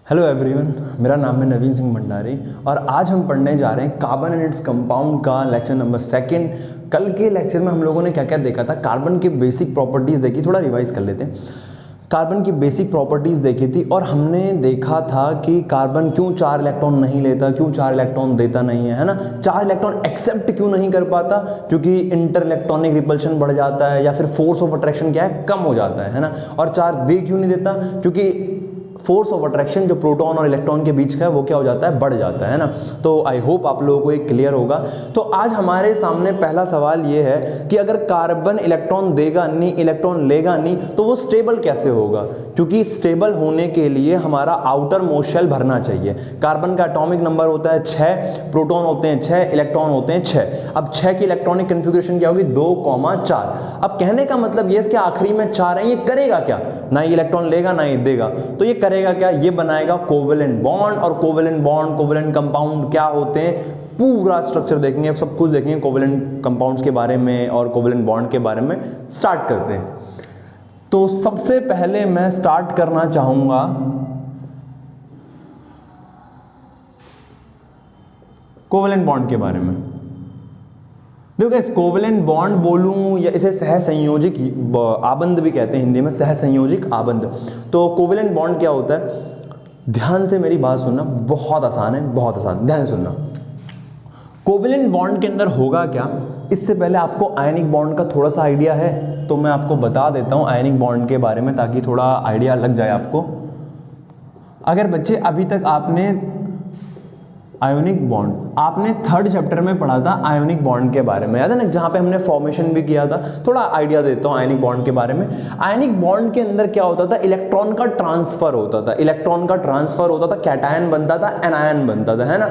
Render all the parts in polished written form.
Hello everyone, मेरा नाम है नवीन सिंह भंडारी और आज हम पढ़ने जा रहे हैं कार्बन एंड इट्स कंपाउंड का लेक्चर नंबर 2। कल के लेक्चर में हम लोगों ने क्या क्या देखा था। कार्बन की बेसिक प्रॉपर्टीज़ देखी, थोड़ा रिवाइज कर लेते हैं। कार्बन की बेसिक प्रॉपर्टीज़ देखी थी और हमने देखा था कि कार्बन क्यों 4 इलेक्ट्रॉन नहीं लेता, क्यों 4 इलेक्ट्रॉन देता नहीं है ना। 4 इलेक्ट्रॉन एक्सेप्ट क्यों नहीं कर पाता, क्योंकि इंटर इलेक्ट्रॉनिक रिपल्शन बढ़ जाता है या फिर फोर्स ऑफ अट्रैक्शन क्या है, कम हो जाता है ना। और 4 दे क्यों नहीं देता, क्योंकि फोर्स ऑफ अट्रैक्शन जो प्रोटॉन और इलेक्ट्रॉन के बीच का है वो क्या हो जाता है, बढ़ जाता है ना। तो आई होप आप लोगों को ये क्लियर होगा। तो आज हमारे सामने पहला सवाल ये है कि अगर कार्बन इलेक्ट्रॉन देगा नहीं, इलेक्ट्रॉन लेगा नहीं, तो वो स्टेबल कैसे होगा। क्योंकि स्टेबल होने के लिए हमारा आउटर मोस्ट शेल भरना चाहिए। कार्बन का एटॉमिक नंबर होता है 6, प्रोटॉन होते हैं 6, इलेक्ट्रॉन होते हैं 6। अब 6 की इलेक्ट्रॉनिक कन्फिग्रेशन क्या होगी, 2,4। अब कहने का मतलब ये इसके आखिरी में 4 है, ये करेगा क्या, ना ये इलेक्ट्रॉन लेगा ना ये देगा, तो ये करेगा क्या, ये बनाएगा कोवेलेंट बॉन्ड। और कोवेलेंट बॉन्ड, कोवेलेंट कंपाउंड क्या होते हैं, पूरा स्ट्रक्चर देखेंगे, सब कुछ देखेंगे कोवेलेंट कंपाउंड्स के बारे में और कोवेलेंट बॉन्ड के बारे में। स्टार्ट करते हैं। तो सबसे पहले मैं स्टार्ट करना चाहूंगा कोवेलेंट बॉन्ड के बारे में। देखो इस कोवेलेंट बॉन्ड बोलूं या इसे सहसंयोजिक आबंध भी कहते हैं हिंदी में, सहसंयोजिक आबंध। तो कोवेलेंट बॉन्ड क्या होता है, ध्यान से मेरी बात सुनना, बहुत आसान है, बहुत आसान, ध्यान सुनना। कोवेलेंट बॉन्ड के अंदर होगा क्या, इससे पहले आपको आयनिक बॉन्ड का थोड़ा सा आइडिया है तो मैं आपको बता देता हूं आयनिक बॉन्ड के बारे में, ताकि थोड़ा आइडिया लग जाए आपको। अगर बच्चे अभी तक आपने आयोनिक बॉन्ड, आपने 3rd चैप्टर में पढ़ा था आयोनिक बॉन्ड के बारे में, याद है ना, जहां पे हमने फॉर्मेशन भी किया था। थोड़ा आइडिया देता हूं आयनिक बॉन्ड के बारे में। आयनिक बॉन्ड के अंदर क्या होता था, इलेक्ट्रॉन का ट्रांसफर होता था, इलेक्ट्रॉन का ट्रांसफर होता था, कैटायन बनता था, एनायन बनता था, है ना।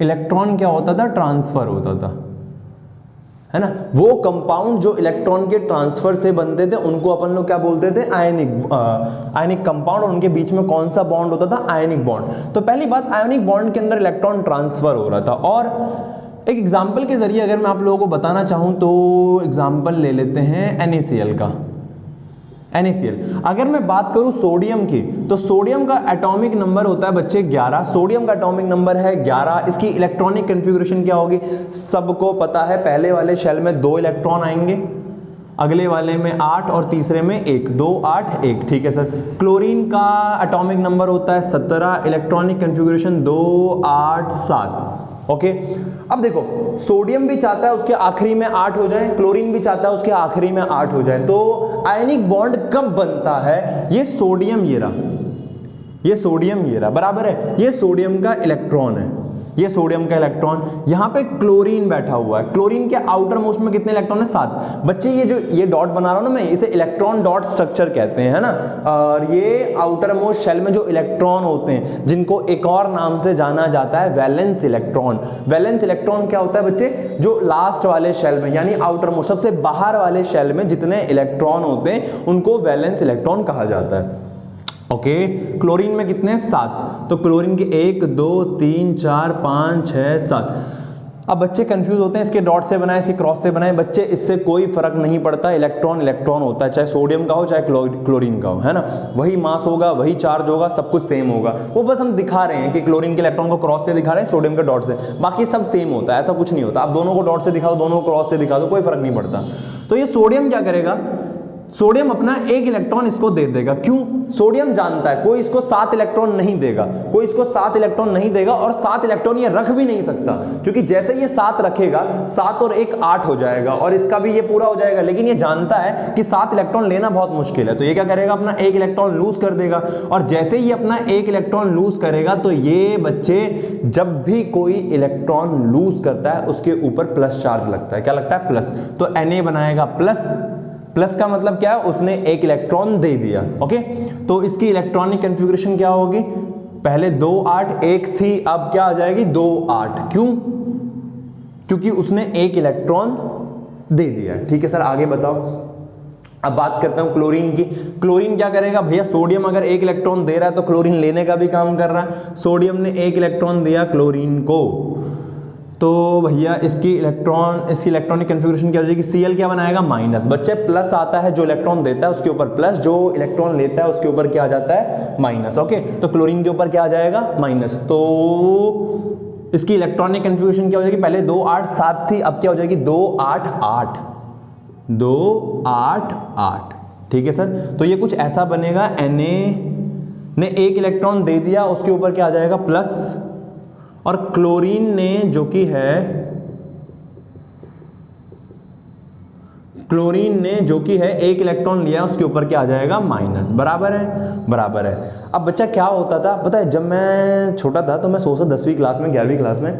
इलेक्ट्रॉन क्या होता था, ट्रांसफर होता था, है ना। वो कंपाउंड जो इलेक्ट्रॉन के ट्रांसफर से बनते थे उनको अपन लोग क्या बोलते थे, आयनिक कंपाउंड। और उनके बीच में कौन सा बॉन्ड होता था, आयनिक बॉन्ड। तो पहली बात, आयनिक बॉन्ड के अंदर इलेक्ट्रॉन ट्रांसफर हो रहा था। और एक एग्जांपल के जरिए अगर मैं आप लोगों को बताना चाहूं तो एग्जांपल ले लेते हैं NaCl का। NaCl, अगर मैं बात करूं सोडियम की, तो सोडियम का एटॉमिक नंबर होता है बच्चे 11। सोडियम का एटॉमिक नंबर है 11। इसकी इलेक्ट्रॉनिक कन्फिग्रेशन क्या होगी, सबको पता है, पहले वाले शेल में 2 इलेक्ट्रॉन आएंगे, अगले वाले में 8 और तीसरे में 1, 2 8 1, ठीक है सर। क्लोरीन का एटॉमिक नंबर होता है 17, इलेक्ट्रॉनिक कन्फिग्रेशन 2 8 7। ओके, अब देखो सोडियम भी चाहता है उसके आखिरी में 8 हो जाए, क्लोरीन भी चाहता है उसके आखिरी में 8 हो जाए। तो आयनिक बॉन्ड कब बनता है, ये सोडियम ये रहा, ये सोडियम ये रहा, बराबर है, ये सोडियम का इलेक्ट्रॉन है, ये सोडियम का इलेक्ट्रॉन। यहां पे क्लोरीन बैठा हुआ है, क्लोरीन के आउटर मोस्ट में कितने इलेक्ट्रॉन है, 7। बच्चे ये जो ये डॉट बना रहा हूं ना मैं, इसे इलेक्ट्रॉन डॉट स्ट्रक्चर कहते हैं, है ना। और ये आउटर मोस्ट शेल में जो इलेक्ट्रॉन होते हैं, जिनको एक और नाम से जाना जाता है वैलेंस इलेक्ट्रॉन। वैलेंस इलेक्ट्रॉन क्या होता है बच्चे, जो लास्ट वाले शेल में यानी आउटर मोस्ट, सबसे बाहर वाले शेल में जितने इलेक्ट्रॉन होते हैं उनको वैलेंस इलेक्ट्रॉन कहा जाता है। ओके, क्लोरीन में कितने, 7। तो क्लोरीन के 1 2 3 4 5 6 7। अब बच्चे कंफ्यूज होते हैं, इसके डॉट से बनाए इसके क्रॉस से बनाए। बच्चे इससे कोई फर्क नहीं पड़ता, इलेक्ट्रॉन इलेक्ट्रॉन होता है, चाहे सोडियम का हो चाहे क्लोरीन का हो, है ना। वही मास होगा, वही चार्ज होगा, सब कुछ सेम होगा। वो बस हम दिखा रहे हैं कि क्लोरीन के इलेक्ट्रॉन को क्रॉस से दिखा रहे हैं, सोडियम के डॉट से, बाकी सब सेम होता है, ऐसा कुछ नहीं होता। आप दोनों को डॉट से दिखा दो, दोनों को क्रॉस से दिखा दो, कोई फर्क नहीं पड़ता। तो ये सोडियम क्या करेगा, सोडियम अपना 1 इलेक्ट्रॉन इसको दे देगा। क्यों, सोडियम जानता है कोई इसको 7 इलेक्ट्रॉन नहीं देगा, कोई इसको 7 इलेक्ट्रॉन नहीं देगा, और 7 इलेक्ट्रॉन ये रख भी नहीं सकता, क्योंकि जैसे ये 7 रखेगा, 7 और 1 8 हो जाएगा, और इसका भी ये पूरा हो जाएगा। लेकिन ये जानता है कि 7 इलेक्ट्रॉन लेना बहुत मुश्किल है, तो ये क्या करेगा, अपना 1 इलेक्ट्रॉन लूज कर देगा। और जैसे ही अपना 1 इलेक्ट्रॉन लूज करेगा, तो ये बच्चे जब भी कोई इलेक्ट्रॉन लूज करता है उसके ऊपर प्लस चार्ज लगता है। क्या लगता है, प्लस। तो Na बनाएगा प्लस, प्लस का मतलब क्या है, उसने 1 इलेक्ट्रॉन दे दिया। ओके, तो इसकी इलेक्ट्रॉनिक कन्फिग्रेशन क्या होगी, पहले 2 8 1 थी, अब क्या आ जाएगी 2 8। क्यों, क्योंकि उसने 1 इलेक्ट्रॉन दे दिया। ठीक है सर, आगे बताओ। अब बात करता हूं क्लोरीन की। क्लोरीन क्या करेगा भैया, सोडियम अगर 1 इलेक्ट्रॉन दे रहा है तो क्लोरीन लेने का भी काम कर रहा है। सोडियम ने 1 इलेक्ट्रॉन दिया क्लोरीन को, तो भैया इसकी इलेक्ट्रॉनिक कन्फिग्रेशन क्या हो जाएगी, Cl क्या बनाएगा माइनस, बच्चे प्लस आता है जो इलेक्ट्रॉन देता है उसके ऊपर प्लस, जो इलेक्ट्रॉन लेता है उसके ऊपर क्या आ जाता है माइनस। ओके, तो क्लोरीन के ऊपर क्या आ जाएगा माइनस, तो इसकी इलेक्ट्रॉनिक कन्फिग्रेशन क्या हो जाएगी, पहले 2 8 7 थी, अब क्या हो जाएगी 2 8 8 2 8 8। ठीक है सर, तो ये कुछ ऐसा बनेगा, Na ने एक इलेक्ट्रॉन दे दिया उसके ऊपर क्या आ जाएगा प्लस, और क्लोरीन ने जो कि है एक इलेक्ट्रॉन लिया उसके ऊपर क्या आ जाएगा माइनस। बराबर है। अब बच्चा क्या होता था पता है, जब मैं छोटा था तो मैं सोचता 10वीं क्लास में 11वीं क्लास में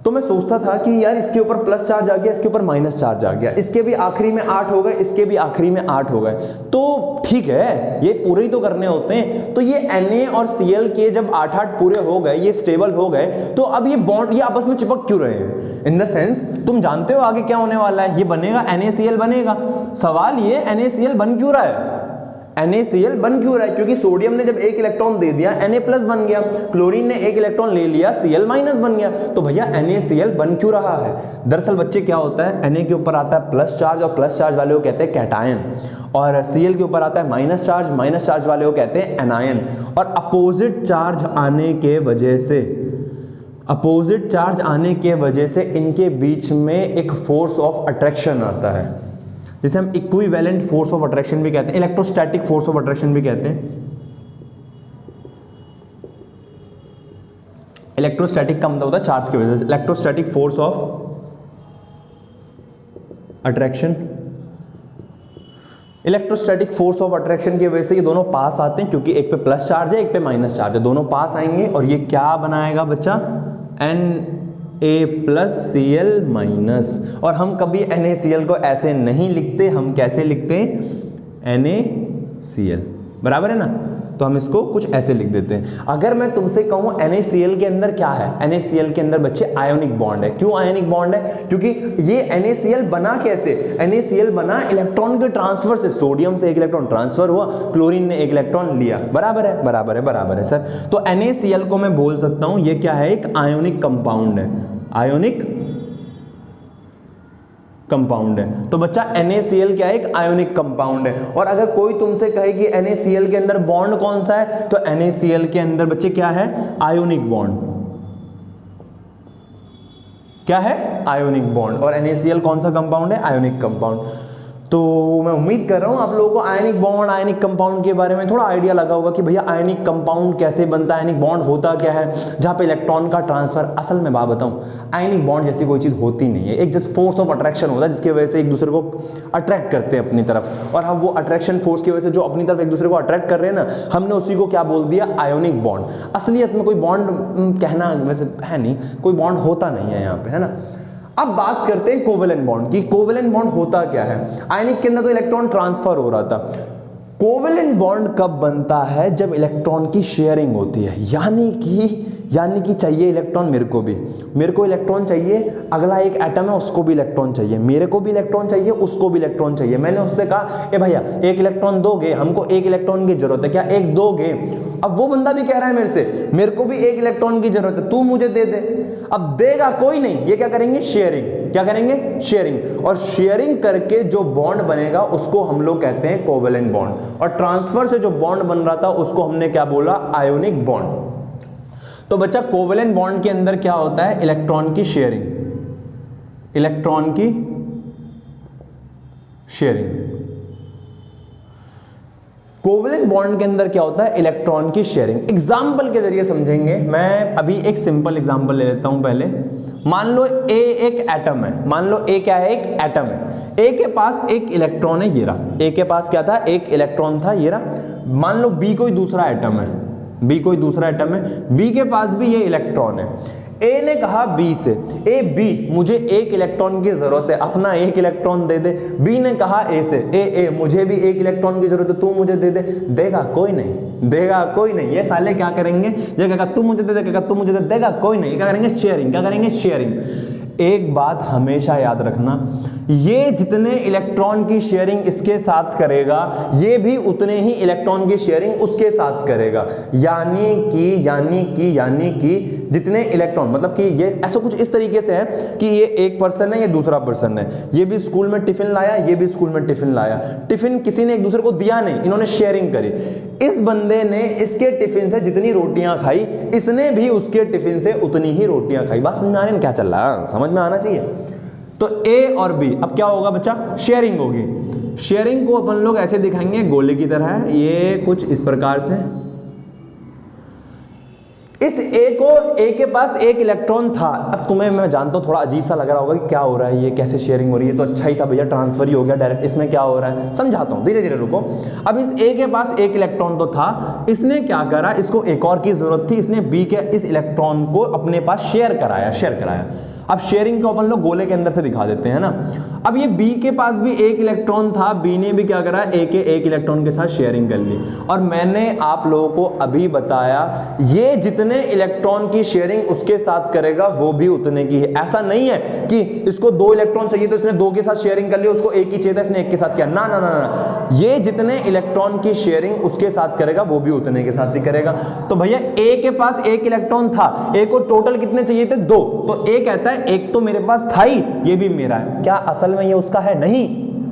तो मैं सोचता था कि यार इसके ऊपर प्लस चार्ज आ गया, इसके ऊपर माइनस चार्ज आ गया, इसके भी आखिरी में 8 हो गए, इसके भी आखिरी में 8 हो गए, तो ठीक है ये पूरे ही तो करने होते हैं। तो ये Na और Cl के जब 8 8 पूरे हो गए, ये स्टेबल हो गए, तो अब ये बॉन्ड ये आपस में चिपक क्यों रहे हैं, इन द सेंस तुम जानते हो आगे क्या होने वाला है, ये बनेगा NaCl बनेगा। सवाल ये NaCl बन क्यों रहा है, NaCl बन क्यों रहा है, क्योंकि सोडियम ने जब एक इलेक्ट्रॉन दे दिया Na प्लस बन गया, क्लोरीन ने एक इलेक्ट्रॉन ले लिया Cl माइनस बन गया, तो भैया NaCl बन क्यों रहा है। दरअसल बच्चे क्या होता है, Na के ऊपर आता है प्लस चार्ज और प्लस चार्ज वाले को कहते हैं कैटायन, और Cl के ऊपर आता है माइनस चार्ज वाले को कहते हैं एनायन, और अपोजिट चार्ज आने के वजह से इनके बीच में एक फोर्स ऑफ अट्रैक्शन आता है, जिसे हम इक्विवेलेंट फोर्स ऑफ अट्रैक्शन भी कहते हैं, इलेक्ट्रोस्टैटिक फोर्स ऑफ अट्रैक्शन भी कहते हैं। इलेक्ट्रोस्टैटिक का मतलब होता है चार्ज की वजह से, electrostatic force of attraction. Electrostatic force of attraction की वजह से ये दोनों पास आते हैं, क्योंकि एक पे प्लस चार्ज है एक पे माइनस चार्ज है, दोनों पास आएंगे और ये क्या बनाएगा बच्चा Na प्लस Cl माइनस। और हम कभी NaCl को ऐसे नहीं लिखते, हम कैसे लिखते हैं NaCl, बराबर है ना, तो हम इसको कुछ ऐसे लिख देते हैं। अगर मैं तुमसे कहूं NaCl के अंदर क्या है, NaCl के अंदर बच्चे आयोनिक बॉन्ड है। क्यों आयोनिक बॉन्ड है, क्योंकि ये NaCl बना कैसे, NaCl बना इलेक्ट्रॉन के ट्रांसफर से, सोडियम से एक इलेक्ट्रॉन ट्रांसफर हुआ, क्लोरीन ने एक इलेक्ट्रॉन लिया। बराबर है सर। तो NaCl को मैं बोल सकता हूं ये क्या है, एक आयोनिक कंपाउंड है, आयोनिक कंपाउंड है। तो बच्चा NaCl क्या है, एक आयोनिक कंपाउंड है। और अगर कोई तुमसे कहे कि NaCl के अंदर बॉन्ड कौन सा है, तो NaCl के अंदर बच्चे क्या है, आयोनिक बॉन्ड, क्या है आयोनिक बॉन्ड। और NaCl कौन सा कंपाउंड है, आयोनिक कंपाउंड। तो मैं उम्मीद कर रहा हूं आप लोगों को आयनिक बॉन्ड, आयनिक कंपाउंड के बारे में थोड़ा आइडिया लगा होगा कि भैया आयनिक कंपाउंड कैसे बनता है, आयनिक बॉन्ड होता क्या है, जहां पे इलेक्ट्रॉन का ट्रांसफर। असल में बात बताऊं, आयनिक बॉन्ड जैसी कोई चीज होती नहीं है, एक जस्ट फोर्स ऑफ अट्रैक्शन होता है जिसकी वजह से एक दूसरे को अट्रैक्ट करते हैं अपनी तरफ, और हम वो अट्रैक्शन फोर्स की वजह से जो अपनी तरफ एक दूसरे को अट्रैक्ट कर रहे हैं ना, हमने उसी को क्या बोल दिया, आयोनिक बॉन्ड। असलियत में कोई बॉन्ड कहना वैसे है नहीं, कोई बॉन्ड होता नहीं है यहाँ पे, है ना। अब बात करते हैं कोवेलेंट बॉन्ड की। कोवेलेंट बॉन्ड होता क्या है, आयनिक के अंदर तो इलेक्ट्रॉन ट्रांसफर हो रहा था, कोवेलेंट बॉन्ड कब बनता है, जब इलेक्ट्रॉन की शेयरिंग होती है, यानी कि चाहिए इलेक्ट्रॉन मेरे को इलेक्ट्रॉन चाहिए, अगला एक एटम है उसको भी इलेक्ट्रॉन चाहिए, मेरे को भी इलेक्ट्रॉन चाहिए, उसको भी इलेक्ट्रॉन चाहिए। मैंने उससे कहा ए भैया एक इलेक्ट्रॉन दोगे, हमको एक इलेक्ट्रॉन की जरूरत है, क्या एक दोगे। अब वो बंदा भी कह रहा है मेरे से, मेरे को भी एक इलेक्ट्रॉन की जरूरत है, तू मुझे दे दे। अब देगा कोई नहीं, ये क्या करेंगे, शेयरिंग। क्या करेंगे, शेयरिंग। और शेयरिंग करके जो बॉन्ड बनेगा उसको हम लोग कहते हैं कोवेलेंट बॉन्ड, और ट्रांसफर से जो बॉन्ड बन रहा था उसको हमने क्या बोला, आयोनिक बॉन्ड। तो बच्चा कोवेलेंट बॉन्ड के अंदर क्या होता है, इलेक्ट्रॉन की शेयरिंग, कोवेलेंट बॉन्ड के अंदर क्या होता है, इलेक्ट्रॉन की शेयरिंग। एग्जाम्पल के जरिए समझेंगे। मैं अभी एक सिंपल एग्जाम्पल ले लेता हूं पहले। मान लो A एक एटम है, मान लो A क्या है, एक एटम है, A के पास एक इलेक्ट्रॉन है, ये रहा। A के पास क्या था, एक इलेक्ट्रॉन था, ये रहा। मान लो B कोई दूसरा एटम है, B के पास भी ये इलेक्ट्रॉन है। A ने कहा B से, B मुझे एक इलेक्ट्रॉन की जरूरत है, अपना एक इलेक्ट्रॉन दे दे। B ने कहा A से, A मुझे भी एक इलेक्ट्रॉन की जरूरत है, तू मुझे दे दे। देगा कोई नहीं, ये साले क्या करेंगे, ये कहेगा तू मुझे दे दे, कहेगा तू मुझे दे, देगा कोई नहीं। क्या करेंगे, शेयरिंग। एक बात हमेशा याद रखना, ये जितने इलेक्ट्रॉन की शेयरिंग इसके साथ करेगा, ये भी उतने ही इलेक्ट्रॉन की शेयरिंग उसके साथ करेगा। यानी कि जितने इलेक्ट्रॉन, मतलब कि ये ऐसा कुछ इस तरीके से है कि ये एक पर्सन है, ये दूसरा पर्सन है, ये भी स्कूल में टिफिन लाया, ये भी स्कूल में टिफिन लाया, टिफिन किसी ने एक दूसरे को दिया नहीं, इन्होंने शेयरिंग करी। इस बंदे ने इसके टिफिन से जितनी रोटियां खाई, इसने भी उसके टिफिन से उतनी ही रोटियां खाई। बात समझ में आ रही है क्या चल रहा है? समझ में आना चाहिए। तो ए और बी, अब क्या होगा बच्चा? शेयरिंग होगी। शेयरिंग को अपन लोग ऐसे दिखाएंगे, गोले की तरह है, ये कुछ इस प्रकार से। इस ए के पास एक इलेक्ट्रॉन था। अब तुम्हें मैं जानता हूं थोड़ा अजीब सा लग रहा होगा कि क्या हो रहा है, ये कैसे शेयरिंग हो रही है, तो अच्छा ही था भैया, ट्रांसफर ही हो गया डायरेक्ट, इसमें क्या हो रहा है समझाता हूं, धीरे धीरे रुको। अब इस ए के पास एक इलेक्ट्रॉन तो था, इसने क्या करा, इसको एक और की जरूरत थी, इसने बी के इस इलेक्ट्रॉन को अपने पास शेयर कराया। अब शेयरिंग को अपन लोग गोले के अंदर से दिखा देते हैं ना। अब ये बी के पास भी एक इलेक्ट्रॉन था, बी ने भी क्या करा, ए के एक इलेक्ट्रॉन के साथ शेयरिंग कर ली। और मैंने आप लोगों को अभी बताया, ये जितने इलेक्ट्रॉन की शेयरिंग उसके साथ करेगा वो भी उतने की है। ऐसा नहीं है कि इसको 2 इलेक्ट्रॉन चाहिए तो इसने 2 के साथ शेयरिंग कर ली, उसको एक ही चाहिए था इसने एक के साथ किया, ना ना ना ना, ये जितने इलेक्ट्रॉन की शेयरिंग उसके साथ करेगा वो भी उतने के साथ ही करेगा। तो भैया ए के पास एक इलेक्ट्रॉन था, ए को टोटल कितने चाहिए थे? 2। तो ए कहता है एक तो मेरे पास था ही, ये भी मेरा है। क्या असल में ये उसका है? नहीं,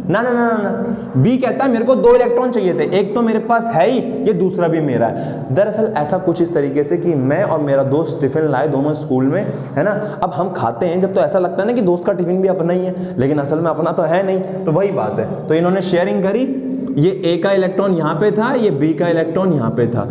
ना ना ना ना। बी कहता है मेरे को 2 इलेक्ट्रॉन चाहिए थे, एक तो मेरे पास है ही, ये दूसरा भी मेरा है। दरअसल ऐसा कुछ इस तरीके से कि मैं और मेरा दोस्त टिफिन लाए दोनों स्कूल में, है ना। अब हम खाते हैं जब तो ऐसा लगता है ना कि दोस्त का टिफिन भी अपना ही है, लेकिन असल में अपना तो है नहीं। तो वही बात है, तो इन्होंने शेयरिंग करी, ये ए का इलेक्ट्रॉन यहां पे था, ये बी का इलेक्ट्रॉन यहां पे था।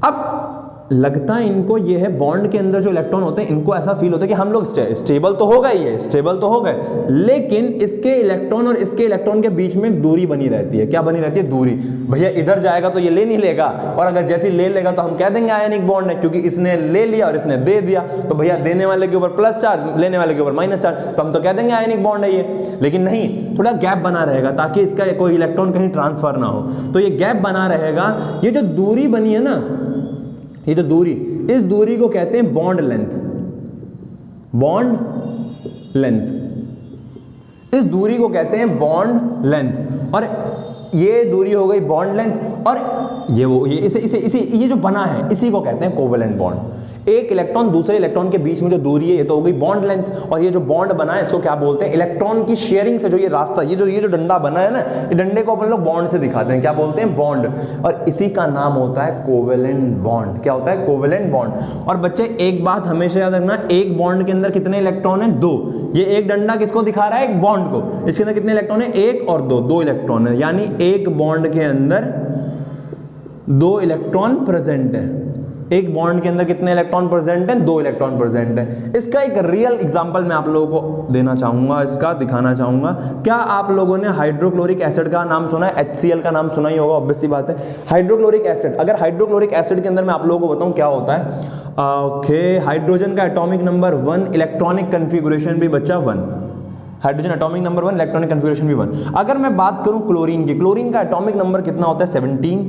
अब लगता है इनको ये है, बॉन्ड के अंदर जो इलेक्ट्रॉन होते हैं इनको ऐसा फील होता है कि हम लोग स्टेबल तो हो गए, ये स्टेबल तो हो गए, लेकिन इसके इलेक्ट्रॉन और इसके इलेक्ट्रॉन के बीच में एक दूरी बनी रहती है। क्या बनी रहती है? दूरी। भैया इधर जाएगा तो ये ले नहीं लेगा, और अगर जैसे ले लेगा तो हम कह देंगे आयनिक बॉन्ड है, क्योंकि इसने ले लिया और इसने दे दिया। तो भैया देने वाले के ऊपर प्लस चार्ज, लेने वाले के ऊपर माइनस चार्ज, तो हम तो कह देंगे आयनिक बॉन्ड है ये। लेकिन नहीं, थोड़ा गैप बना रहेगा ताकि इसका कोई इलेक्ट्रॉन कहीं ट्रांसफर ना हो। तो ये गैप बना रहेगा। ये जो दूरी बनी है ना, ये जो दूरी, इस दूरी को कहते हैं बॉन्ड लेंथ। बॉन्ड लेंथ, इस दूरी को कहते हैं बॉन्ड लेंथ। और ये दूरी हो गई बॉन्ड लेंथ, और ये जो बना है इसी को कहते हैं कोवेलेंट बॉन्ड। एक इलेक्ट्रॉन दूसरे इलेक्ट्रॉन के बीच में जो दूरी है ये तो हो गई बॉन्ड लेंथ, और ये जो बॉन्ड बना है इसको क्या बोलते हैं? इलेक्ट्रॉन की शेयरिंग से जो ये रास्ता, ये जो डंडा बना है ना, ये डंडे को अपन लोग बॉन्ड से दिखाते हैं, क्या बोलते हैं? बॉन्ड। और इसी का नाम होता है कोवेलेंट बॉन्ड। क्या होता है? Covalent bond. और बच्चे एक बात हमेशा याद रखना, एक बॉन्ड के अंदर कितने इलेक्ट्रॉन है? 2। ये एक डंडा किसको दिखा रहा है? एक बॉन्ड को। इसके अंदर कितने इलेक्ट्रॉन है? 1 और 2, 2 इलेक्ट्रॉन है, यानी एक बॉन्ड के अंदर 2 इलेक्ट्रॉन प्रेजेंट है। एक बॉन्ड के अंदर कितने इलेक्ट्रॉन प्रेजेंट हैं? 2 इलेक्ट्रॉन प्रेजेंट हैं। इसका एक रियल एग्जांपल मैं आप लोगों को देना चाहूंगा, इसका दिखाना चाहूंगा। क्या आप लोगों ने हाइड्रोक्लोरिक एसिड का नाम सुना है? HCl का नाम सुना ही होगा, ऑब्वियस सी बात है। हाइड्रोक्लोरिक एसिड, अगर हाइड्रोक्लोरिक एसिड के अंदर मैं आप लोगों को बताऊं क्या होता है, ओके, हाइड्रोजन का एटॉमिक नंबर 1, इलेक्ट्रॉनिक कन्फिगुरेशन भी बच्चा 1। Hydrogen atomic number 1, electronic configuration भी 1। अगर मैं बात करूं क्लोरीन की, क्लोरीन का एटॉमिक नंबर कितना होता है? 17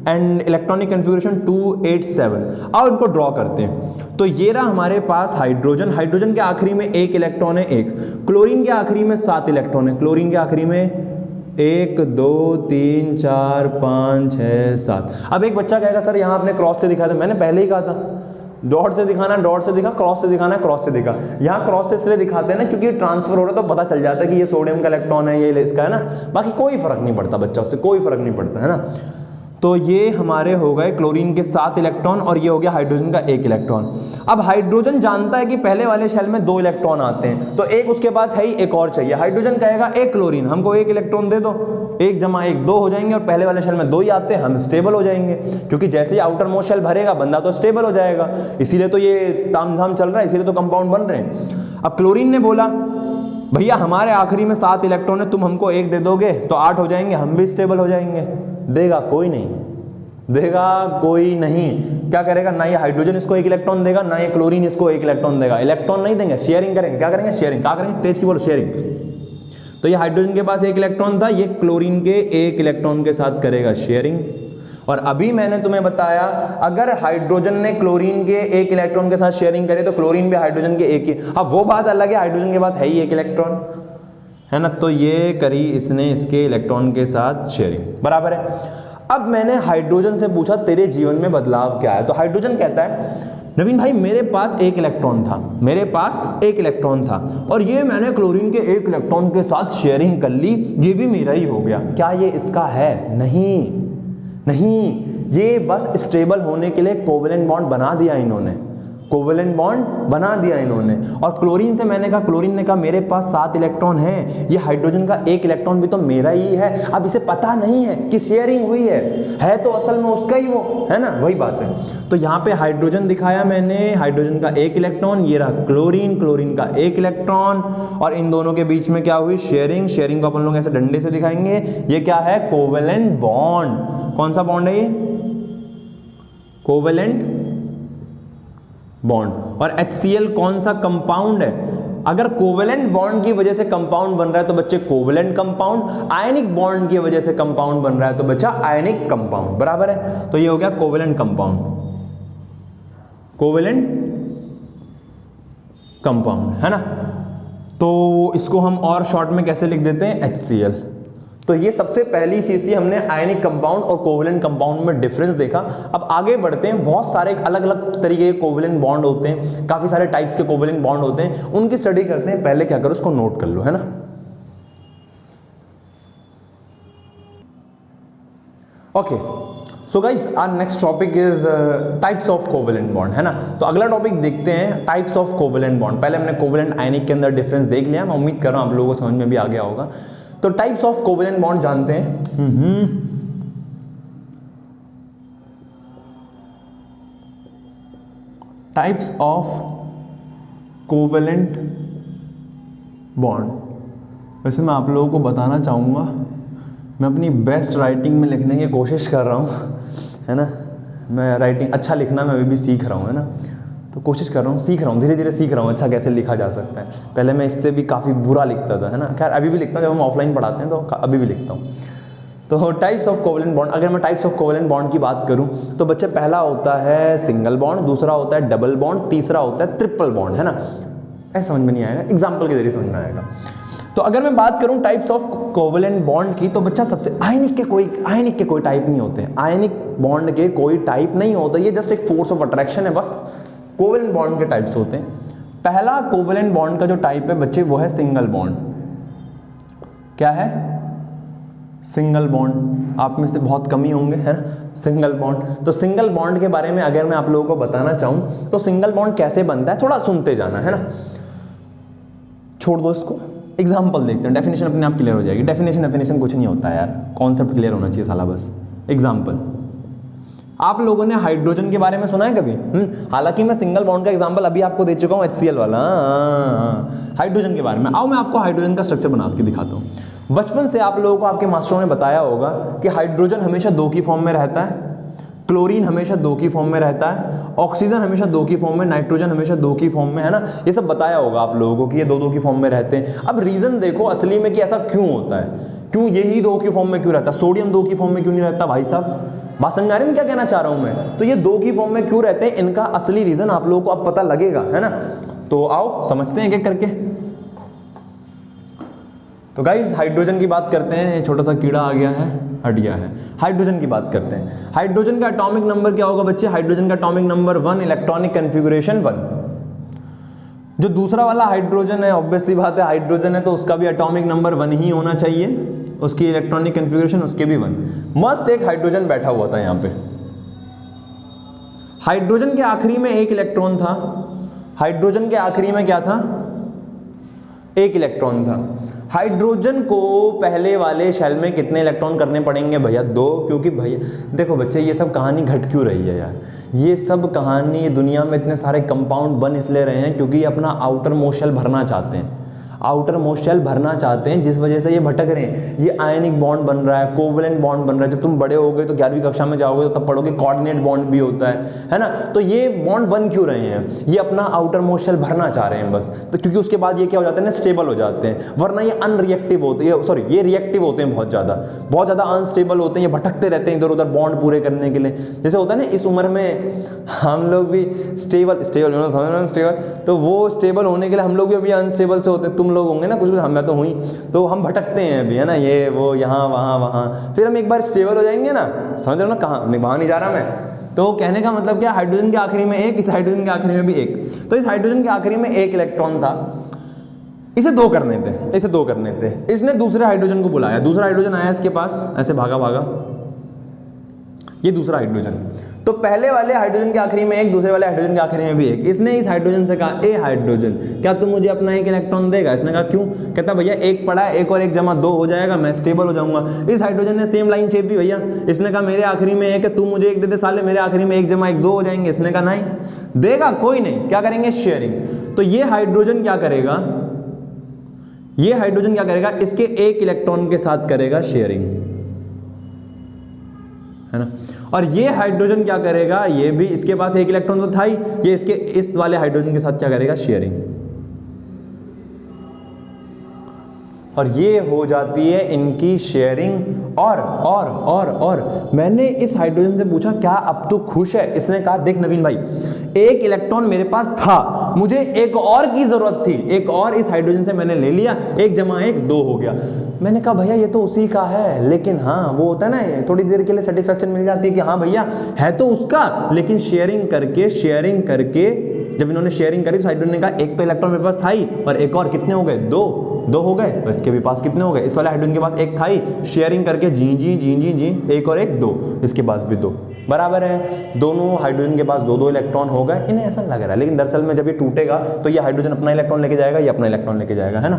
एंड इलेक्ट्रॉनिक कन्फिगुरेशन 287। आओ इनको ड्रॉ करते हैं। तो ये रहा हमारे पास हाइड्रोजन। हाइड्रोजन के आखिरी में 1 इलेक्ट्रॉन है, 1। क्लोरीन के आखिरी में 7 इलेक्ट्रॉन है। क्लोरीन के आखिरी में 1 2 3 4 5 6 7। अब एक बच्चा कहेगा सर यहाँ आपने क्रॉस से दिखा था। मैंने पहले ही कहा था डॉट से दिखाना, डॉट से दिखा, क्रॉस से दिखाना, क्रॉस से दिखा। यहाँ क्रॉस से इसलिए दिखाते हैं ना क्योंकि ट्रांसफर हो रहा है तो पता चल जाता है कि ये सोडियम का इलेक्ट्रॉन है, ये इसका है ना। बाकी कोई फर्क नहीं पड़ता बच्चा, उससे कोई फर्क नहीं पड़ता, है ना। तो ये हमारे हो गए क्लोरीन के 7 इलेक्ट्रॉन, और ये हो गया हाइड्रोजन का 1 इलेक्ट्रॉन। अब हाइड्रोजन जानता है कि पहले वाले शेल में 2 इलेक्ट्रॉन आते हैं, तो एक उसके पास है ही, एक और चाहिए। हाइड्रोजन कहेगा एक क्लोरीन हमको 1 इलेक्ट्रॉन दे दो, 1 + 1 2 हो जाएंगे, और पहले वाले शेल में 2 ही आते हैं, हम स्टेबल हो जाएंगे। क्योंकि जैसे ही आउटर मोस्ट शेल भरेगा बंदा तो स्टेबल हो जाएगा, इसीलिए तो ये तामझाम चल रहा है, इसीलिए तो कंपाउंड बन रहे हैं। अब क्लोरीन ने बोला भैया हमारे आखिरी में 7 इलेक्ट्रॉन है, तुम हमको 1 दे दोगे तो 8 हो जाएंगे, हम भी स्टेबल हो जाएंगे। देगा कोई नहीं, देगा कोई नहीं। क्या करेगा? ना ये हाइड्रोजन इसको 1 इलेक्ट्रॉन देगा, ना ये क्लोरीन इसको 1 इलेक्ट्रॉन देगा। इलेक्ट्रॉन नहीं देंगे, शेयरिंग करेंगे। क्या करेंगे? शेयरिंग। क्या करेंगे? तेज की बोलो, शेयरिंग। तो ये हाइड्रोजन के पास 1 इलेक्ट्रॉन था, ये क्लोरीन के 1 इलेक्ट्रॉन के साथ करेगा शेयरिंग। और अभी मैंने तुम्हें बताया अगर हाइड्रोजन ने क्लोरीन के 1 इलेक्ट्रॉन के साथ शेयरिंग करे तो क्लोरीन भी हाइड्रोजन के 1 ही। अब वो बात अलग है, हाइड्रोजन के पास है ही 1 इलेक्ट्रॉन, है ना। तो ये करी इसने इसके इलेक्ट्रॉन के साथ शेयरिंग, बराबर है। अब मैंने हाइड्रोजन से पूछा तेरे जीवन में बदलाव क्या है, तो हाइड्रोजन कहता है नवीन भाई मेरे पास एक इलेक्ट्रॉन था, मेरे पास एक इलेक्ट्रॉन था और ये मैंने क्लोरीन के एक इलेक्ट्रॉन के साथ शेयरिंग कर ली, ये भी मेरा ही हो गया। क्या ये इसका है? नहीं, नहीं, ये बस स्टेबल होने के लिए कोवेलेंट बॉन्ड बना दिया इन्होंने, कोवेलेंट बॉन्ड बना दिया इन्होंने। और क्लोरीन से मैंने कहा, क्लोरीन ने कहा मेरे पास 7 इलेक्ट्रॉन है, ये हाइड्रोजन का एक इलेक्ट्रॉन भी तो मेरा ही है। अब इसे पता नहीं है कि शेयरिंग हुई है तो असल में उसका ही वो है ना, वही बात है। तो यहाँ पे हाइड्रोजन दिखाया मैंने, हाइड्रोजन का एक इलेक्ट्रॉन, ये रहा क्लोरीन, क्लोरीन का एक इलेक्ट्रॉन, और इन दोनों के बीच में क्या हुई? शेयरिंग। शेयरिंग को अपन लोग ऐसे डंडे से दिखाएंगे, ये क्या है? Covalent bond. कौन सा बॉन्ड है ये? Covalent bond. और HCl कौन सा कंपाउंड है? अगर कोवेलेंट बॉन्ड की वजह से कंपाउंड बन रहा है तो बच्चे कोवेलेंट कंपाउंड, आयनिक बॉन्ड की वजह से कंपाउंड बन रहा है तो बच्चा आयनिक कंपाउंड, बराबर है। तो ये हो गया कोवेलेंट कंपाउंड, कोवेलेंट कंपाउंड, है ना। तो इसको हम और शॉर्ट में कैसे लिख देते हैं? HCl। तो ये सबसे पहली चीज थी, हमने आयनिक कंपाउंड और कोवेलेंट कंपाउंड में डिफरेंस देखा। अब आगे बढ़ते हैं, बहुत सारे अलग अलग तरीके के कोवेलेंट बॉन्ड होते हैं, काफी सारे टाइप्स के कोवेलेंट बॉन्ड होते हैं, उनकी स्टडी करते हैं। पहले क्या करो, उसको नोट कर लो, है ना। Okay, so guys our next topic is types of covalent bond, है ना। तो अगला टॉपिक देखते हैं टाइप्स ऑफ कोवेलेंट बॉन्ड। पहले हमने कोवेलेंट आयनिक के अंदर डिफरेंस देख लिया, मैं उम्मीद कर रहा हूं आप लोगों को समझ में भी आ गया होगा। तो टाइप्स ऑफ कोवेलेंट बॉन्ड जानते हैं। टाइप्स ऑफ कोवेलेंट बॉन्ड, वैसे मैं आप लोगों को बताना चाहूंगा, मैं अपनी बेस्ट राइटिंग में लिखने की कोशिश कर रहा हूँ, है ना। मैं राइटिंग अच्छा लिखना मैं अभी भी सीख रहा हूँ, है ना। तो कोशिश कर रहा हूँ, सीख रहा हूँ, धीरे धीरे सीख रहा हूँ अच्छा कैसे लिखा जा सकता है। पहले मैं इससे भी काफ़ी बुरा लिखता था, है ना। खैर अभी भी लिखता हूँ, जब हम ऑफलाइन पढ़ाते हैं तो अभी भी लिखता हूँ। तो टाइप्स ऑफ कोवेलेंट बॉन्ड, अगर मैं टाइप्स ऑफ कोवेलेंट बॉन्ड की बात करूँ तो बच्चे पहला होता है सिंगल बॉन्ड, दूसरा होता है डबल बॉन्ड, तीसरा होता है ट्रिपल बॉन्ड, है ना। ऐसा समझ में नहीं आएगा, एग्जाम्पल के जरिए समझ में आएगा। तो अगर मैं बात करूं टाइप्स ऑफ कोवेलेंट बॉन्ड की, तो बच्चा सबसे आयनिक के कोई टाइप नहीं होते हैं, आयनिक बॉन्ड के कोई टाइप नहीं होता, ये जस्ट एक फोर्स ऑफ अट्रैक्शन है, बस कोवेलेंट बॉन्ड के टाइप्स होते हैं। पहला कोवेलेंट बॉन्ड का जो टाइप है बच्चे वो है सिंगल बॉन्ड। क्या है? Single bond. आप में से बहुत कम ही होंगे, है ना, सिंगल बॉन्ड। तो सिंगल बॉन्ड के बारे में अगर मैं आप लोगों को बताना चाहूं तो सिंगल बॉन्ड कैसे बनता है, थोड़ा सुनते जाना, है ना। छोड़ दो इसको, एग्जाम्पल देखते हैं, डेफिनेशन अपने आप क्लियर हो जाएगी। डेफिनेशन कुछ नहीं होता है यार, कॉन्सेप्ट क्लियर होना चाहिए साला, बस। एग्जाम्पल, आप लोगों ने हाइड्रोजन के बारे में सुना है कभी? हालांकि मैं सिंगल बॉन्ड का एग्जांपल अभी आपको दे चुका हूं, HCl वाला। हाइड्रोजन के बारे में आओ, मैं आपको हाइड्रोजन का स्ट्रक्चर बना के दिखाता हूं। बचपन से आप लोगों को आपके मास्टरों ने बताया होगा कि हाइड्रोजन हमेशा 2 की फॉर्म में रहता है, क्लोरीन हमेशा 2 की फॉर्म में रहता है, ऑक्सीजन हमेशा 2 की फॉर्म में, नाइट्रोजन हमेशा 2 की फॉर्म में, है ना। ये सब बताया होगा आप लोगों को कि ये 2 की फॉर्म में रहते हैं। अब रीजन देखो असली में कि ऐसा क्यों होता है, क्यों यही 2 की फॉर्म में क्यों रहता है, सोडियम 2 की फॉर्म में क्यों नहीं रहता? भाई साहब बात समझ आ रही है क्या कहना चाह रहा हूं मैं? तो ये 2 की फॉर्म में क्यों रहते हैं, इनका असली रीजन आप लोगों को अब पता लगेगा, है ना। तो आओ समझते हैं एक एक करके। तो गाइस हाइड्रोजन की बात करते हैं, छोटा सा कीड़ा आ गया है, हट गया है। हाइड्रोजन की बात करते हैं। हाइड्रोजन का एटॉमिक नंबर क्या होगा बच्चे? हाइड्रोजन का एटॉमिक नंबर 1, इलेक्ट्रॉनिक कॉन्फ़िगरेशन 1। जो दूसरा वाला हाइड्रोजन है, ऑब्वियस सी बात है हाइड्रोजन है तो उसका भी एटॉमिक नंबर 1 ही होना चाहिए, उसकी इलेक्ट्रॉनिक कॉन्फ़िगरेशन उसके भी 1। मस्त एक हाइड्रोजन बैठा हुआ था यहाँ पे। हाइड्रोजन के आखिरी में एक इलेक्ट्रॉन था, हाइड्रोजन के आखिरी में क्या था? एक इलेक्ट्रॉन था। हाइड्रोजन को पहले वाले शेल में कितने इलेक्ट्रॉन करने पड़ेंगे भैया? 2। क्योंकि भैया देखो बच्चे, ये सब कहानी घट क्यों रही है यार? ये सब कहानी, दुनिया में इतने सारे कंपाउंड बन इसलिए रहे हैं क्योंकि ये अपना आउटर मोस्ट शेल भरना चाहते हैं, आउटर मोस्ट शेल भरना चाहते हैं, जिस वजह से ये भटक रहे हैं। ये आयनिक बॉन्ड बन रहा है, कोवेलेंट बॉन्ड बन रहा है। जब तुम बड़े होगे तो 11वीं कक्षा में जाओगे तो तब पढ़ोगे कोऑर्डिनेट बॉन्ड भी होता है ना। तो ये बॉन्ड बन क्यों रहे हैं? ये अपना आउटर मोस्ट शेल भरना चाह रहे हैं बस, तो क्योंकि उसके बाद ये क्या हो जाते हैं ना, स्टेबल हो जाते हैं। वरना ये अनरिएक्टिव होते हैं, सॉरी ये रिएक्टिव होते हैं, बहुत ज़्यादा अनस्टेबल होते हैं, ये भटकते रहते हैं इधर उधर बॉन्ड पूरे करने के लिए। जैसे होता है ना, इस उम्र में हम लोग भी स्टेबल, तो वो स्टेबल होने के लिए हम लोग भी अभी अनस्टेबल से होते हैं। तुम लोग होंगे ना कुछ कुछ, मैं तो हुई, तो हम भटकते हैं अभी, है ना, ये वो यहाँ वहाँ वहाँ, फिर हम एक बार स्टेबल हो जाएंगे ना, समझ रहे हो ना, कहाँ वहाँ नहीं जा रहा मैं। तो कहने का मतलब क्या, हाइड्रोजन के आखिरी में एक, इस हाइड्रोजन के आखिरी में भी एक, तो इस हाइड्रोजन के आखिरी में एक इलेक्ट्रॉन था, इसे दो करने थे, इसे दो करने थे। इसने दूसरे हाइड्रोजन को बुलाया, दूसरा हाइड्रोजन आया इसके पास, ऐसे भागा भागा, ये दूसरा हाइड्रोजन। तो पहले वाले हाइड्रोजन के आखिरी में एक, दूसरे वाले हाइड्रोजन के आखिरी में भी एक। इसने इस हाइड्रोजन से कहा, ए हाइड्रोजन क्या तुम मुझे अपना एक इलेक्ट्रॉन देगा? इसने कहा क्यों? कहता भैया एक पड़ा है, एक और एक जमा दो हो जाएगा, मैं स्टेबल हो जाऊंगा। इस हाइड्रोजन ने सेम लाइन छेपी भैया, इसने कहा मेरे आखिरी में एक है, तू मुझे एक दे दे साले, मेरे आखिरी में एक जमा एक दो हो जाएंगे। इसने कहा नहीं देगा कोई नहीं, क्या करेंगे, शेयरिंग। तो ये हाइड्रोजन क्या करेगा, ये हाइड्रोजन क्या करेगा, इसके एक इलेक्ट्रॉन के साथ करेगा शेयरिंग, है ना। और ये हाइड्रोजन क्या करेगा, ये भी, इसके पास एक इलेक्ट्रॉन तो था ही, ये इसके इस वाले हाइड्रोजन के साथ क्या करेगा, शेयरिंग। और ये हो जाती है इनकी शेयरिंग। और मैंने इस हाइड्रोजन से पूछा क्या अब तू खुश है? इसने कहा देख नवीन भाई, एक इलेक्ट्रॉन मेरे पास था, मुझे एक और की जरूरत थी, एक और इस हाइड्रोजन से मैंने ले लिया, एक जमा एक दो हो गया। मैंने कहा भैया ये तो उसी का है, लेकिन हाँ वो होता है ना, थोड़ी देर के लिए सेटिस्फेक्शन मिल जाती है कि हाँ भैया है तो उसका, लेकिन शेयरिंग करके जब इन्होंने शेयरिंग करी तो हाइड्रोजन ने कहा एक तो इलेक्ट्रॉन मेरे पास था ही, और एक और कितने हो गए, दो हो गए, तो इसके भी पास कितने हो गए, इस वाले हाइड्रोजन के पास एक था ही, शेयरिंग करके जी एक और एक दो, इसके पास भी दो, बराबर है। दोनों हाइड्रोजन के पास दो दो इलेक्ट्रॉन हो गए। इन्हें ऐसा लग रहा है, लेकिन दरअसल में जब ये टूटेगा तो ये हाइड्रोजन अपना इलेक्ट्रॉन लेके जाएगा, ये अपना इलेक्ट्रॉन लेके जाएगा, है ना।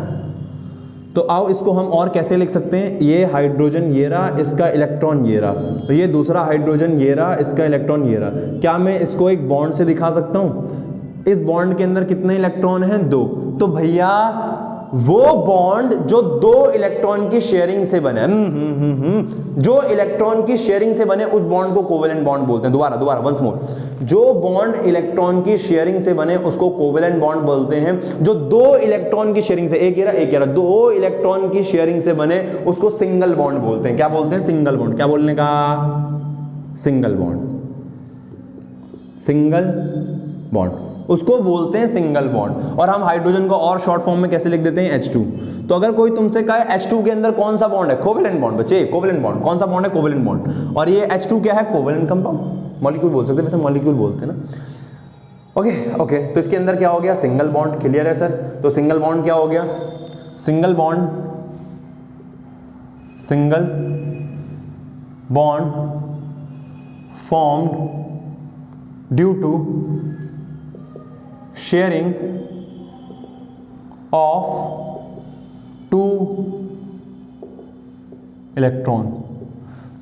तो आओ इसको हम और कैसे लिख सकते हैं, ये हाइड्रोजन ये रहा, इसका इलेक्ट्रॉन ये रहा, तो ये दूसरा हाइड्रोजन ये रहा, इसका इलेक्ट्रॉन ये रहा। क्या मैं इसको एक बॉन्ड से दिखा सकता हूँ? इस बॉन्ड के अंदर कितने इलेक्ट्रॉन हैं, दो। तो भैया वो बॉन्ड जो दो इलेक्ट्रॉन की शेयरिंग से बने, जो इलेक्ट्रॉन की शेयरिंग से बने उस बॉन्ड को कोवेलेंट बॉन्ड बोलते हैं। दोबारा वंस मोर, जो बॉन्ड इलेक्ट्रॉन की शेयरिंग से बने उसको कोवेलेंट बॉन्ड बोलते हैं। जो दो इलेक्ट्रॉन की शेयरिंग से, एक ये रहा, दो इलेक्ट्रॉन की शेयरिंग से बने उसको सिंगल बॉन्ड बोलते हैं। क्या बोलते हैं, सिंगल बॉन्ड। क्या बोलने का, सिंगल बॉन्ड, सिंगल बॉन्ड उसको बोलते हैं सिंगल बॉन्ड। और हम हाइड्रोजन को और शॉर्ट फॉर्म में कैसे लिख देते हैं, H2। तो अगर कोई तुमसे कहे H2 के अंदर कौन सा बॉन्ड है, कोवेलेंट बॉन्ड, बच्चे कोवेलेंट बॉन्ड, कौन सा बॉन्ड है, कोवेलेंट बॉन्ड। और ये H2 क्या है, कोवेलेंट कंपाउंड, मॉलिक्यूल बोल सकते हैं, वैसे मॉलिक्यूल बोलते हैं ना। ओके, तो इसके अंदर क्या हो गया, सिंगल बॉन्ड। क्लियर है सर? तो सिंगल बॉन्ड क्या हो गया, single bond formed due to sharing of two electron.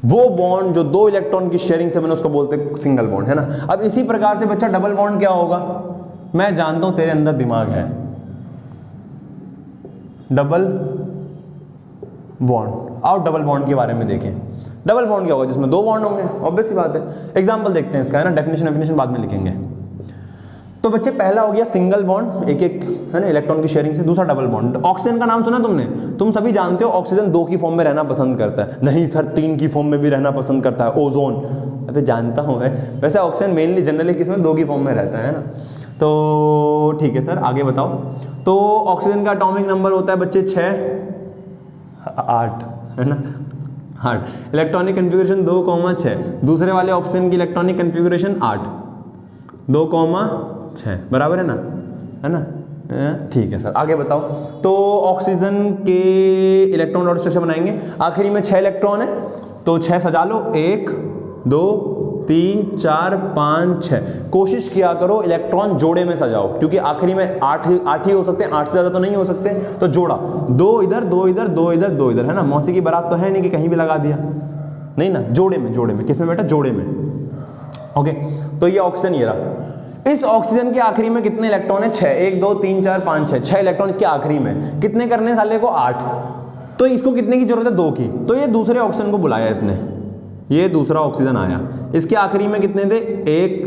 वो बॉन्ड जो दो इलेक्ट्रॉन की शेयरिंग से बने उसको बोलते हैं सिंगल बॉन्ड, है ना। अब इसी प्रकार से बच्चा डबल बॉन्ड क्या होगा, मैं जानता हूं तेरे अंदर दिमाग है। डबल बॉन्ड, आओ डबल बॉन्ड के बारे में देखें। डबल बॉन्ड क्या होगा, जिसमें दो बॉन्ड होंगे, ऑब्वियस सी बात है। एग्जांपल देखते हैं इसका, है ना, डेफिनेशन बाद में लिखेंगे। तो बच्चे पहला हो गया सिंगल बॉन्ड, एक एक, है ना, इलेक्ट्रॉन की शेयरिंग से। दूसरा डबल बॉन्ड, ऑक्सीजन का नाम सुना तुमने, तुम सभी जानते हो ऑक्सीजन दो की फॉर्म में रहना पसंद करता है। नहीं सर, तीन की फॉर्म में भी रहना पसंद करता है, ओजोन। अबे जानता हूँ मैं, वैसे ऑक्सीजन मेनली जनरली किसमें, दो की फॉर्म में रहता है ना। तो ठीक है सर, आगे बताओ। तो ऑक्सीजन का एटॉमिक नंबर होता है बच्चे 8, है ना, 8। Electronic configuration 2,6। दूसरे वाले ऑक्सीजन की इलेक्ट्रॉनिक कन्फिगरेशन 8, 2,6, बराबर है ना, ठीक है सर, आगे बताओ। तो ऑक्सीजन के इलेक्ट्रॉन डॉट स्ट्रक्चर बनाएंगे, आखिरी में 6 इलेक्ट्रॉन है, तो 6 सजा लो, 1 2 3 4 5 6। कोशिश किया करो इलेक्ट्रॉन जोड़े में सजाओ, क्योंकि आखिरी में 8 ही हो सकते हैं, 8 से ज़्यादा तो नहीं हो सकते, तो जोड़ा, 2 इधर 2 इधर 2 इधर 2 इधर, है ना। मौसी की बारात तो है नहीं कि कहीं भी लगा दिया, नहीं ना, जोड़े में, किस में बेटा, जोड़े में। ओके, तो ये ऑक्सीजन ये रहा। इस ऑक्सीजन के आखिरी में कितने इलेक्ट्रॉन है, 6, 1 2 3 4 5 6 इलेक्ट्रॉन इसके आखिरी में। कितने करने साले को, 8। तो इसको कितने की जरूरत है, 2 की। तो ये दूसरे ऑक्सीजन को बुलाया इसने, ये दूसरा ऑक्सीजन आया, इसके आखिरी में कितने थे, 1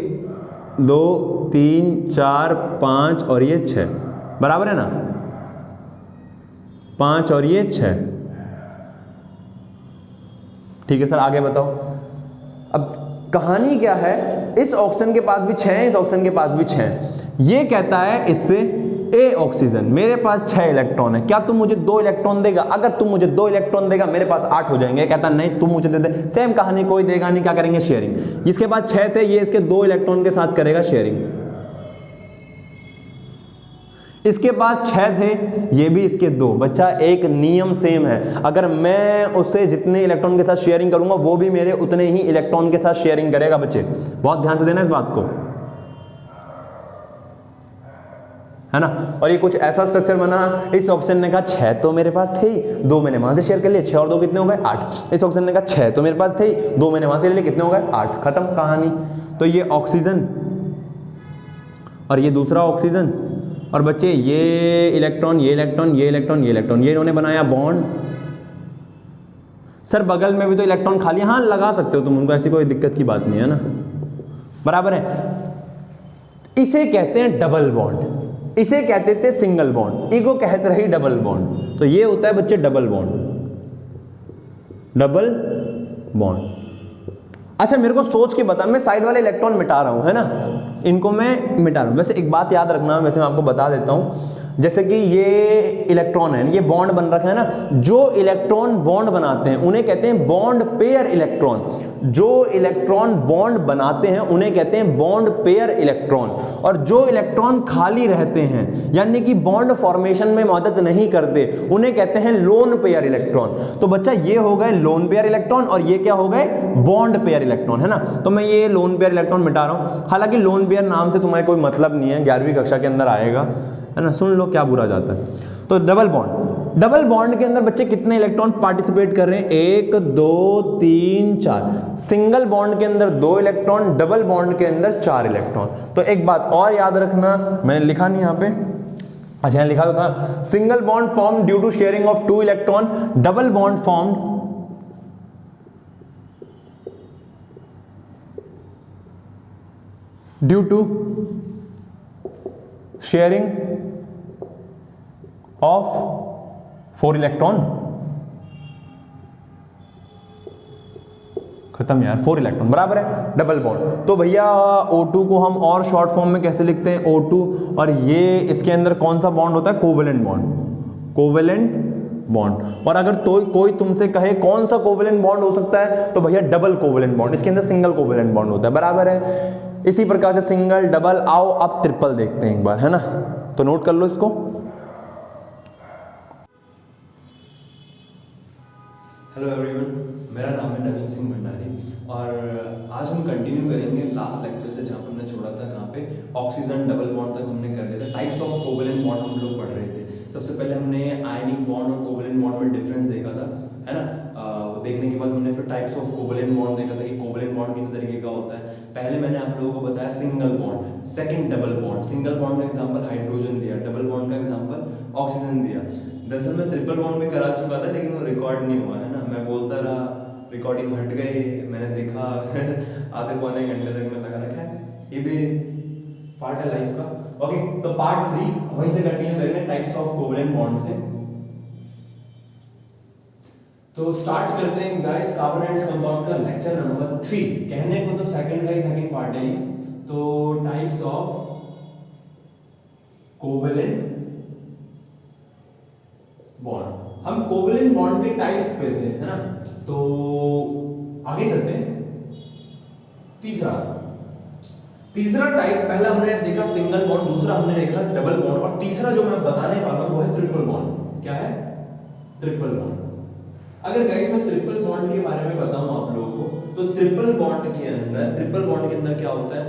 2 3 4 5 और ये 6, बराबर है ना, 5 और ये 6। ठीक है सर, आगे बताओ। अब कहानी क्या है, इस ऑक्सीजन के पास भी 6 है, इस ऑक्सीजन के पास भी 6 है। ये कहता है इससे ए ऑक्सीजन, मेरे पास 6 इलेक्ट्रॉन है, क्या तुम मुझे 2 इलेक्ट्रॉन देगा? अगर तुम मुझे 2 इलेक्ट्रॉन देगा मेरे पास 8 हो जाएंगे। कहता नहीं तुम मुझे दे दे, सेम कहानी, कोई देगा नहीं, क्या करेंगे? शेयरिंग। इसके पास 6 थे, ये इसके 2 इलेक्ट्रॉन के साथ करेगा शेयरिंग। इसके पास 6 थे, ये भी इसके 2। बच्चा एक नियम सेम है, अगर मैं उससे जितने इलेक्ट्रॉन के साथ शेयरिंग करूंगा वो भी मेरे उतने ही इलेक्ट्रॉन के साथ शेयरिंग करेगा। बच्चे बहुत ध्यान से देना इस बात को, है ना। और ये कुछ ऐसा स्ट्रक्चर बना, इस ऑक्सीजन ने कहा 6 तो मेरे पास थे ही, 2 मैंने वहां से शेयर कर लिए, 6 और 2 कितने हो गए? 8। इस ऑक्सीजन ने कहा 6 तो मेरे पास थे ही, 2 मैंने वहां से ले लिए, कितने हो गए? 8। खत्म कहानी। तो ये ऑक्सीजन और ये दूसरा ऑक्सीजन, और बच्चे ये इलेक्ट्रॉन, ये इलेक्ट्रॉन, ये इलेक्ट्रॉन, ये इलेक्ट्रॉन, ये इन्होंने बनाया बॉन्ड। सर बगल में भी तो इलेक्ट्रॉन खाली, हाँ लगा सकते हो तुम उनको, ऐसी कोई दिक्कत की बात नहीं है ना, बराबर है। इसे कहते हैं डबल बॉन्ड, इसे कहते थे सिंगल बॉन्ड, इको कहते रही डबल बॉन्ड। तो ये होता है बच्चे डबल बॉन्ड, डबल बॉन्ड। अच्छा मेरे को सोच के बता, मैं साइड वाले इलेक्ट्रॉन मिटा रहा हूं, है ना, इनको मैं मिटा रहा हूं। वैसे एक बात याद रखना, वैसे मैं आपको बता देता हूं, जैसे कि ये इलेक्ट्रॉन है, ये बॉन्ड बन रखा है ना, जो इलेक्ट्रॉन बॉन्ड बनाते हैं उन्हें कहते हैं बॉन्ड पेयर इलेक्ट्रॉन। जो इलेक्ट्रॉन बॉन्ड बनाते हैं उन्हें कहते हैं बॉन्ड पेयर इलेक्ट्रॉन। और जो इलेक्ट्रॉन खाली रहते हैं यानी कि बॉन्ड फॉर्मेशन में मदद नहीं करते उन्हें कहते हैं लोन पेयर इलेक्ट्रॉन। तो बच्चा ये हो गए लोन पेयर इलेक्ट्रॉन और ये क्या हो गए? बॉन्ड पेयर इलेक्ट्रॉन, है ना। तो मैं ये लोन पेयर इलेक्ट्रॉन मिटा रहा हूं, हालांकि लोन पेयर नाम से तुम्हारे कोई मतलब नहीं है, 11वीं कक्षा के अंदर आएगा, है ना, सुन लो क्या बुरा जाता है। तो डबल बॉन्ड, डबल बॉन्ड के अंदर बच्चे कितने इलेक्ट्रॉन पार्टिसिपेट कर रहे हैं? 1 2 3 4। सिंगल बॉन्ड के अंदर 2 इलेक्ट्रॉन, डबल बॉन्ड के अंदर 4 इलेक्ट्रॉन। तो एक बात और याद रखना, मैंने लिखा नहीं यहाँ पे, अच्छा यहाँ लिखा था, single bond form due to sharing of 2 electron, double bond form due to sharing of 4 electron. खत्म यार, 4 इलेक्ट्रॉन बराबर है डबल बॉन्ड। तो भैया O2 को हम और शॉर्ट फॉर्म में कैसे लिखते हैं? O2, और ये इसके अंदर कौन सा बॉन्ड होता है? Covalent bond, covalent bond. और अगर तो कोई तुमसे कहे कौन सा कोवेलेंट बॉन्ड हो सकता है, तो भैया डबल कोवेलेंट बॉन्ड, इसके अंदर सिंगल कोवेलेंट बॉन्ड होता है, बराबर है। इसी प्रकार से सिंगल, डबल, आओ अब ट्रिपल देखते हैं एक बार, है ना, तो नोट कर लो इसको। हेलो एवरीवन, मेरा नाम है नवीन सिंह भंडारी और आज हम कंटिन्यू करेंगे लास्ट लेक्चर से जहाँ पर हमने छोड़ा था, कहाँ पे ऑक्सीजन डबल बॉन्ड तक हमने कर लिया था। टाइप्स ऑफ कोवेलेंट बॉन्ड हम लोग पढ़ रहे थे। सबसे पहले हमने आयनिक बॉन्ड और कोवेलेंट बॉन्ड में डिफरेंस देखा था, है ना। वो देखने के बाद हमने फिर टाइप्स ऑफ कोवेलेंट बॉन्ड देखा था कि कोवेलेंट बॉन्ड कितने तरीके का होता है। पहले मैंने आप लोगों को बताया single bond, second double bond. Single bond का एग्जांपल हाइड्रोजन दिया, डबल बॉन्ड का एग्जांपल ऑक्सीजन दिया। दरअसल मैं ट्रिपल बॉन्ड भी करा चुका था लेकिन वो रिकॉर्ड नहीं हुआ, है ना। मैं बोलता रहा, रिकॉर्डिंग हट गई, मैंने देखा आधे पौने घंटे तक मैं लगा रखा है। ये भी पार्ट है लाइफ का। ओके, तो पार्ट 3 वहीं से कंटिन्यू करेंगे टाइप्स ऑफ कोवेलेंट बॉन्ड से। तो स्टार्ट करते हैं गाइस कार्बोनेट्स कंपाउंड का लेक्चर नंबर 3। कहने को तो सेकंड का ही सेकंड पार्ट है ये। तो टाइप्स ऑफ कोवेलेंट बॉन्ड, हम कोवेलेंट बॉन्ड के टाइप्स पे थे, है ना। तो आगे चलते हैं। तीसरा टाइप, पहला हमने देखा सिंगल बॉन्ड, दूसरा हमने देखा डबल बॉन्ड, और तीसरा जो मैं बताने वाला हूं वो है ट्रिपल बॉन्ड। क्या है? Triple bond. अगर गाइस मैं ट्रिपल बॉन्ड के बारे में बताऊं आप लोगों को, तो ट्रिपल बॉन्ड के अंदर क्या होता है?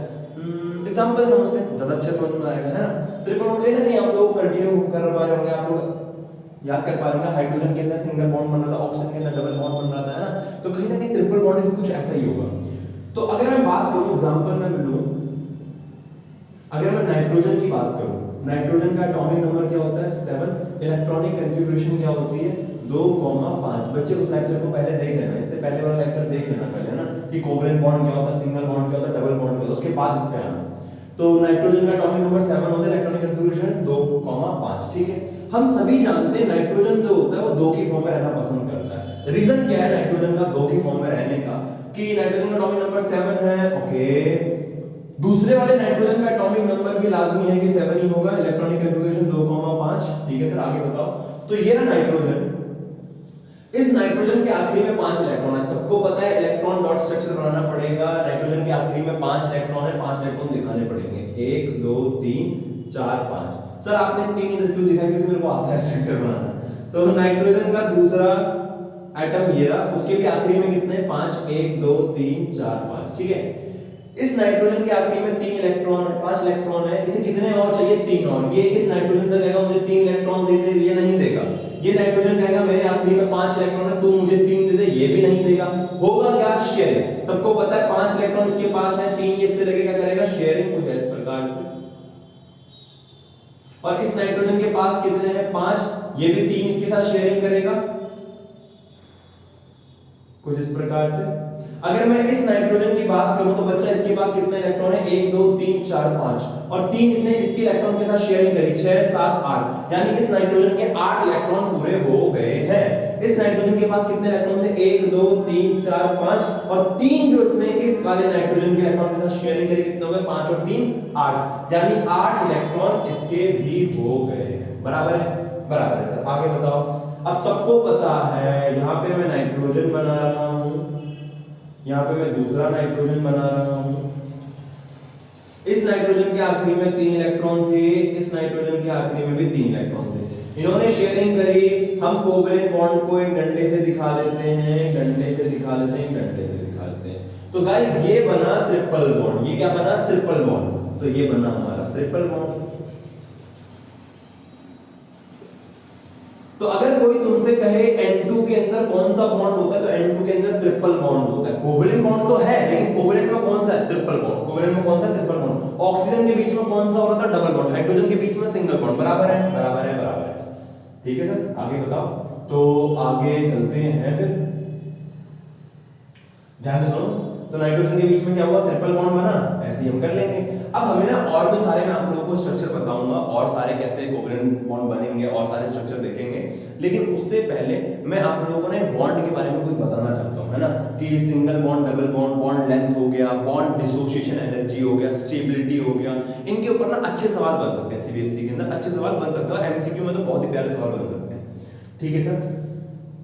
एग्जांपल समझते हैं, ज्यादा अच्छा समझ में आएगा, है ना। ट्रिपल बॉन्ड कहीं ना कहीं आप लोग कंटिन्यू कर पा रहे होंगे, आप लोग याद कर पा रहे होंगे। हाइड्रोजन के अंदर सिंगल बॉन्ड बन रहा था, ऑक्सीजन के अंदर डबल बॉन्ड बन रहा था, है ना। तो कहीं ना कहीं ट्रिपल बॉन्ड में कुछ ऐसा ही होगा। तो अगर मैं बात करूं, एग्जांपल में लूं, अगर मैं नाइट्रोजन की बात करूं, नाइट्रोजन का एटॉमिक नंबर क्या होता है? 7। इलेक्ट्रॉनिक कॉन्फ़िगरेशन क्या होती है? 2,5। बच्चे उस लेक्चर को पहले देख लेना, इससे पहले वाला लेक्चर देख लेना पहले, है ना, कि कोवेलेंट बॉन्ड क्या होता है, सिंगल बॉन्ड क्या होता है, डबल बॉन्ड क्या होता है, उसके बाद इस पे आना। तो नाइट्रोजन का एटॉमिक नंबर 7 होता है, इलेक्ट्रॉनिक कॉन्फ़िगरेशन 2,5, ठीक है। हम सभी जानते हैं नाइट्रोजन जो होता है वो 2 की फॉर्म में रहना पसंद करता है। रीजन क्या है नाइट्रोजन का 2 की फॉर्म में रहने का? कि नाइट्रोजन का एटॉमिक नंबर 7 है, ओके, दूसरे वाले नाइट्रोजन का एटॉमिक नंबर भी लाजमी है कि 7 ही होगा, इलेक्ट्रॉनिक कन्फिगरेशन 2,5। ठीक है सर, आगे बताओ। तो ये ना नाइट्रोजन, इस नाइट्रोजन के आखिरी में 5 इलेक्ट्रॉन है। सबको पता है इलेक्ट्रॉन डॉट स्ट्रक्चर बनाना पड़ेगा। नाइट्रोजन के आखिरी में 5 इलेक्ट्रॉन है, 5 इलेक्ट्रॉन दिखाने पड़ेंगे। 1 2 3 4 5। सर आपने 3 इधर क्यों दिखाया? क्योंकि मेरे को आता है स्ट्रक्चर बनाना। तो नाइट्रोजन का दूसरा एटम ये रहा, उसके भी आखिरी में कितने? 5। 1 2 3 4 5। ठीक है, इस नाइट्रोजन के आखिरी में 3 इलेक्ट्रॉन है, 5 इलेक्ट्रॉन है। इसे कितने और चाहिए? 3 और। ये इस नाइट्रोजन से कहेगा मुझे 3 इलेक्ट्रॉन दे दे, ये नहीं देगा। ये नाइट्रोजन कहेगा मेरे आखिरी में 5 इलेक्ट्रॉन है, तू मुझे 3 दे दे, ये भी नहीं देगा। होगा क्या? शेयरिंग। सबको पता है 5 इलेक्ट्रॉन इसके पास है, 3 ये इससे लेके क्या करेगा? शेयरिंग, कुछ इस प्रकार से। और इस नाइट्रोजन के पास कितने हैं? 5, ये भी 3 इसके साथ शेयरिंग करेगा, कुछ इस प्रकार से। अगर मैं इस नाइट्रोजन की बात करूं तो बच्चा इसके पास कितने इलेक्ट्रॉन है? 1 2 3 4 5, और 3 इसने इसके इलेक्ट्रॉन के साथ शेयरिंग करी, 6 7 8, यानी इस नाइट्रोजन के 8 इलेक्ट्रॉन पूरे हो गए हैं। इस नाइट्रोजन के पास कितने इलेक्ट्रॉन थे? 1 2 3 4 5, और 3 जो इसने इस वाले नाइट्रोजन के इलेक्ट्रॉन के साथ शेयरिंग करी, कितने हो गए? 5 और 3 8, यानी 8 इलेक्ट्रॉन इसके भी हो गए हैं। बराबर है? बराबर है सर। आगे बताओ। अब सबको पता है यहां पे मैं नाइट्रोजन बना रहा हूं, यहां पे मैं दूसरा नाइट्रोजन बना रहा हूं। इस नाइट्रोजन के आखिरी में 3 इलेक्ट्रॉन थे, इस नाइट्रोजन के आखिरी में भी 3 इलेक्ट्रॉन थे। इन्होंने शेयरिंग करी। हम कोवलेंट बॉन्ड को एक डंडे से दिखा देते हैं, डंडे से दिखा देते हैं, डंडे से दिखा देते हैं। तो गाइस ये बना ट्रिपल बॉन्ड। ये क्या बना? Triple bond. तो ये बना हमारा ट्रिपल बॉन्ड। तो अगर कोई तुमसे कहे N2 के अंदर कौन सा बॉन्ड होता है, तो N2 के अंदर ट्रिपल बॉन्ड होता है। कोवेलेंट बॉन्ड तो है, लेकिन कोवेलेंट में कौन सा है? Triple bond. कोवेलेंट में कौन सा? Triple bond. ऑक्सीजन के बीच में कौन सा हो रहा था? Double bond. हाइड्रोजन के बीच में सिंगल बॉन्ड। बराबर है? बराबर है, बराबर है। ठीक है सर, आगे बताओ। तो आगे चलते हैं फिर, ध्यान से सुनो। तो नाइट्रोजन के बीच में क्या हुआ? ट्रिपल बॉन्ड बना। ऐसे ही हम कर लेंगे। अब हमें ना और भी सारे, मैं आप लोगों को स्ट्रक्चर बताऊंगा, और सारे कैसे कोवेलेंट बॉन्ड बनेंगे, और सारे स्ट्रक्चर देखेंगे। लेकिन उससे पहले मैं आप लोगों को ना बॉन्ड के बारे में कुछ बताना चाहता हूं, है ना, कि single bond, double bond, bond length हो गया, बॉन्ड डिसोसिएशन एनर्जी हो गया, स्टेबिलिटी हो गया। इनके ऊपर ना अच्छे सवाल बन सकते हैं, सीबीएसई के अंदर अच्छे सवाल बन सकते हैं, एमसीक्यू में तो बहुत ही प्यारे सवाल बन सकते हैं। ठीक है सर,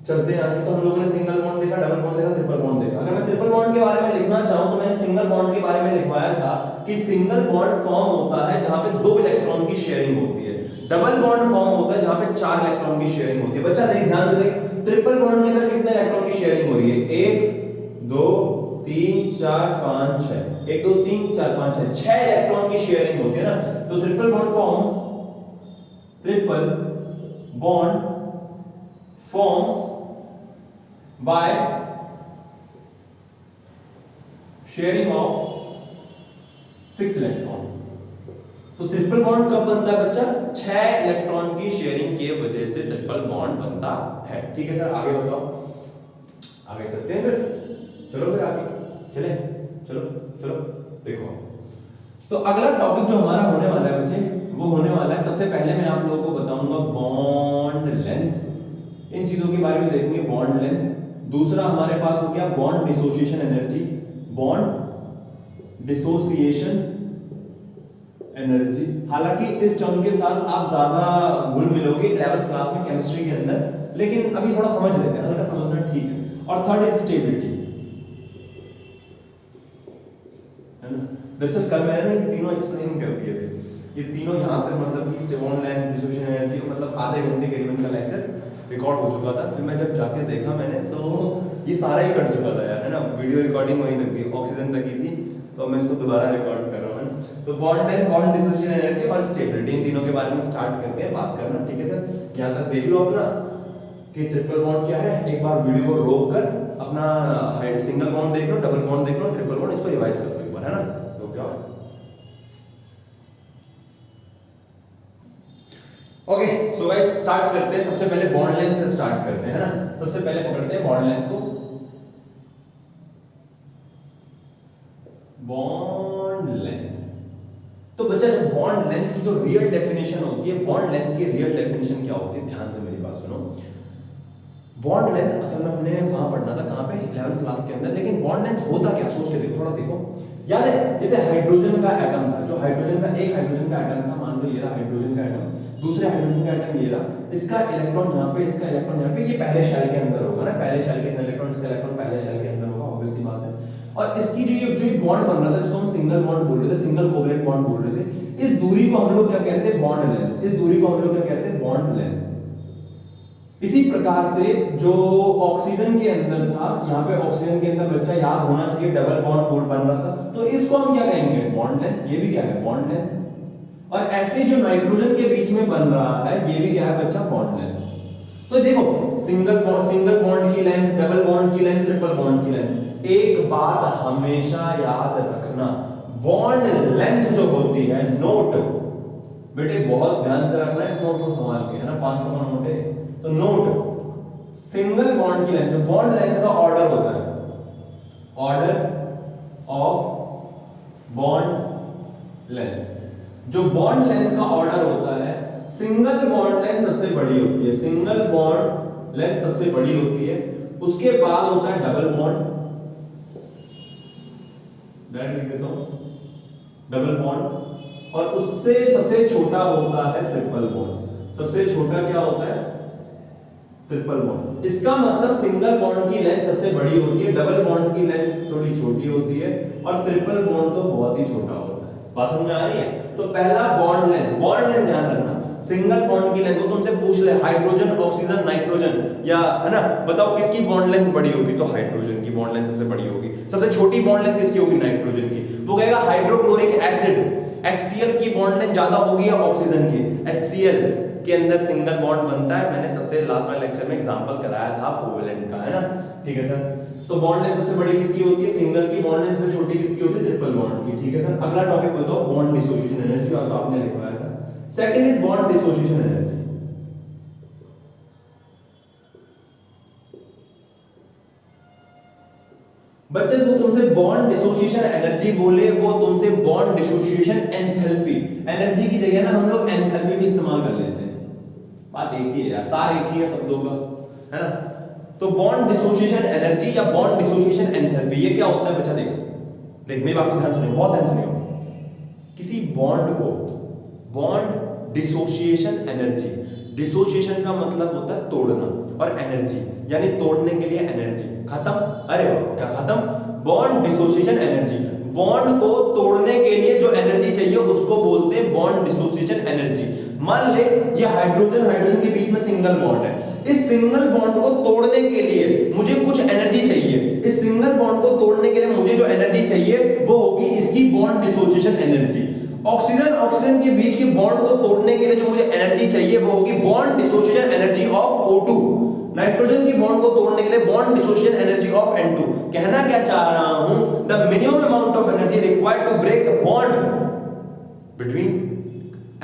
चलते हैं आगे। तो हम लोगों ने सिंगल बॉन्ड देखा, डबल बॉन्ड देखा, ट्रिपल बॉन्ड देखा। अगर मैं ट्रिपल बॉन्ड के बारे में लिखना चाहूं तो मैंने सिंगल बॉन्ड के बारे में लिखवाया था कि सिंगल बॉन्ड फॉर्म होता है जहां पे 2 इलेक्ट्रॉन की शेयरिंग होती है। डबल बॉन्ड फॉर्म होता है जहां पे 4 इलेक्ट्रॉन की शेयरिंग होती है। बच्चा देख, ध्यान से देख, ट्रिपल बॉन्ड के अंदर कितने इलेक्ट्रॉन की शेयरिंग हो रही है? 1 2 3 4 5 6, 1 2 3 4 5 6 इलेक्ट्रॉन की शेयरिंग होती है ना। तो triple bond forms, triple bond forms by sharing of 6 electron. तो ट्रिपल बॉन्ड कब बनता है बच्चा? 6 इलेक्ट्रॉन की शेयरिंग के वजह से ट्रिपल बॉन्ड बनता है। ठीक है सर, आगे बताओ। आगे चलते हैं फिर, चलो फिर आगे चले, चलो चलो देखो। तो अगला टॉपिक जो हमारा होने वाला है बच्चे, वो होने वाला है, सबसे पहले मैं आप लोगों को बताऊंगा बॉन्ड लेंथ। इन चीजों के बारे में देखेंगे, बॉन्ड लेंथ। दूसरा हमारे पास हो गया bond dissociation energy, bond dissociation energy. हालांकि इस टर्म के साथ आप ज्यादा घुल मिलोगे 11th क्लास में केमिस्ट्री के अंदर, लेकिन अभी थोड़ा समझ लेते हैं, हल्का समझना ठीक है। और थर्ड इज स्टेबिलिटी, है ना। दरअसल कल मैंने ये तीनों एक्सप्लेन कर दिए थे, ये तीनों यहां तक, मतलब कि बॉन्ड लेंथ, डिसोसिएशन एनर्जी, मतलब आधे घंटे करीबन का लेक्चर रिकॉर्ड हो चुका था। फिर मैं जब जाके देखा मैंने, तो ये सारा ही कट चुका था यार, है ना। वीडियो रिकॉर्डिंग वहीं तक थी, ऑक्सीजन तक ही थी, तो मैं इसको दोबारा रिकॉर्ड कर रहा हूँ। तो bond length, bond dissociation energy और स्टेबिलिटी, इन तीनों के बारे में स्टार्ट करते हैं बात करना। ठीक है सर, यहाँ तक देख लो अपना कि ट्रिपल बॉन्ड क्या है। एक बार वीडियो को रोक कर अपना सिंगल बॉन्ड देख लो, डबल बॉन्ड देख लो, ट्रिपल बॉन्ड, इसको रिवाइज कर लो एक बार, है ना। तो क्या ओके, सो गाइस स्टार्ट करते हैं। सबसे पहले बॉन्ड लेंथ से स्टार्ट करते हैं, है ना। सबसे पहले पकड़ते हैं बॉन्ड लेंथ को। बॉन्ड लेंथ, तो बच्चा बॉन्ड लेंथ की जो रियल डेफिनेशन होती है, बॉन्ड लेंथ की रियल डेफिनेशन क्या होती है, ध्यान से मेरी बात सुनो। बॉन्ड लेंथ असल में हमने वहां पढ़ना था, कहां पे? 11th क्लास के अंदर। लेकिन बॉन्ड लेंथ होता क्या, सोच के देखो, थोड़ा देखो। याद है जैसे हाइड्रोजन का एटम था, जो हाइड्रोजन का एक हाइड्रोजन का एटम था, मान लो ये रहा हाइड्रोजन का एटम, दूसरे हाइड्रोजन का एटम ये रहा, इसका इलेक्ट्रॉन यहाँ पे, इसका इलेक्ट्रॉन यहाँ पे, ये पहले शेल के अंदर होगा ना, पहले शेल के अंदर इलेक्ट्रॉन, इसका इलेक्ट्रॉन पहले शेल के अंदर होगा, ऑब्वियस सी बात है। और इसकी जो बॉन्ड बन रहा था जिसको हम सिंगल बॉन्ड बोल रहे थे, सिंगल कोवलेंट बॉन्ड बोल रहे थे, इस दूरी को हम लोग क्या कहते हैं, बॉन्ड लेंथ। इस दूरी को हम लोग क्या कहते हैं, बॉन्ड लेंथ। इसी प्रकार से जो ऑक्सीजन के अंदर था, यहाँ पे ऑक्सीजन के अंदर बच्चा याद होना चाहिए डबल बॉन्ड बोल बन रहा था, तो इसको हम क्या कहेंगे, बॉन्ड लेंथ। ये भी क्या है, बॉन्ड लेंथ। और ऐसे जो नाइट्रोजन के बीच में बन रहा है, ये भी क्या है बच्चा, बॉन्ड लेंथ। तो देखो सिंगल बॉन्ड की लेंथ, डबल बॉन्ड की लेंथ, ट्रिपल बॉन्ड की लेंथ। एक बात हमेशा याद रखना, बॉन्ड लेंथ जो होती है, नोट बेटे बहुत ध्यान से रखना इस नोट को संभाल के, है ना, 500 का नोट है, तो नोट सिंगल बॉन्ड की लेंथ, जो बॉन्ड लेंथ का ऑर्डर होता है, ऑर्डर ऑफ बॉन्ड लेंथ, जो बॉन्ड लेंथ का ऑर्डर होता है, सिंगल बॉन्ड लेंथ सबसे बड़ी होती है, सिंगल बॉन्ड लेंथ सबसे बड़ी होती है, उसके बाद होता है डबल बॉन्ड, दैट लिख देता हूं, डबल बॉन्ड, और उससे सबसे छोटा होता है ट्रिपल बॉन्ड। सबसे छोटा क्या होता है, ट्रिपल बॉन्ड। इसका मतलब सिंगल बॉन्ड की लेंथ सबसे बड़ी होती है, डबल बॉन्ड की लेंथ थोड़ी छोटी होती है, और ट्रिपल बॉन्ड तो बहुत ही छोटा होता है। बात समझ में आ रही है? तो पहला बॉन्ड लेंथ ध्यान रखना, सिंगल बॉन्ड की लेंथ, वो तुमसे पूछ ले हाइड्रोजन, ऑक्सीजन, नाइट्रोजन, या है ना, बताओ किसकी बॉन्ड लेंथ बड़ी होगी, तो हाइड्रोजन की बॉन्ड लेंथ सबसे बड़ी होगी। सबसे छोटी बॉन्ड लेंथ किसकी होगी, नाइट्रोजन की। वो कहेगा हाइड्रोक्लोरिक एसिड, HCl की बॉन्ड लेंथ ज्यादा होगी या ऑक्सीजन की। HCl के अंदर सिंगल बॉन्ड बनता है, मैंने सबसे लास्ट वाले लेक्चर में एग्जांपल कराया था कोवेलेंट का, है ना, ठीक है सर। तो बॉन्ड लेंथ सबसे बड़ी किसकी होती है, सिंगल की। बॉन्ड लेंथ सबसे छोटी किसकी होती है, ट्रिपल बॉन्ड की, ठीक है सर। अगला टॉपिक बताओ, बॉन्ड डिसोसिएशन एनर्जी, और तो आपने लिखवाया था। Second is bond dissociation energy. बच्चे वो तुमसे बॉन्ड डिसोसिएशन एनर्जी बोले, वो तुमसे बॉन्ड डिसोसिएशन एंथैल्पी, एनर्जी की जगह ना हम लोग एंथैल्पी भी इस्तेमाल कर लेते हैं, बात एक ही है यार, सार एक ही है शब्दों का, है ना। तो बॉन्ड डिसोसिएशन एनर्जी या बॉन्ड डिसोसिएशन एंथैल्पी, ये क्या होता है बच्चा, देख मेरी बात को ध्यान सुनिए, बहुत ध्यान सुनिए। किसी बॉन्ड को बॉन्ड डिसोसिएशन एनर्जी, डिसोसिएशन का मतलब होता है तोड़ना, और एनर्जी यानी तोड़ने के लिए एनर्जी, खत्म, अरे वाह क्या खत्म, बॉन्ड डिसोसिएशन एनर्जी, बॉन्ड को तोड़ने के लिए जो एनर्जी चाहिए उसको बोलते हैं बॉन्ड डिसोसिएशन एनर्जी। मान ले ये हाइड्रोजन के बीच में सिंगल बॉन्ड है, इस सिंगल बॉन्ड को तोड़ने के लिए मुझे कुछ एनर्जी चाहिए, इस सिंगल बॉन्ड को तोड़ने के लिए मुझे जो एनर्जी चाहिए वो होगी इसकी बॉन्ड डिसोसिएशन एनर्जी। ऑक्सीजन के बीच के बॉन्ड को तोड़ने के लिए जो मुझे एनर्जी चाहिए वो होगी bond dissociation energy of O2। Nitrogen की बॉन्ड को तोड़ने के लिए bond dissociation energy of N2। कहना क्या चाह रहा हूं, the minimum amount of energy required to break a bond between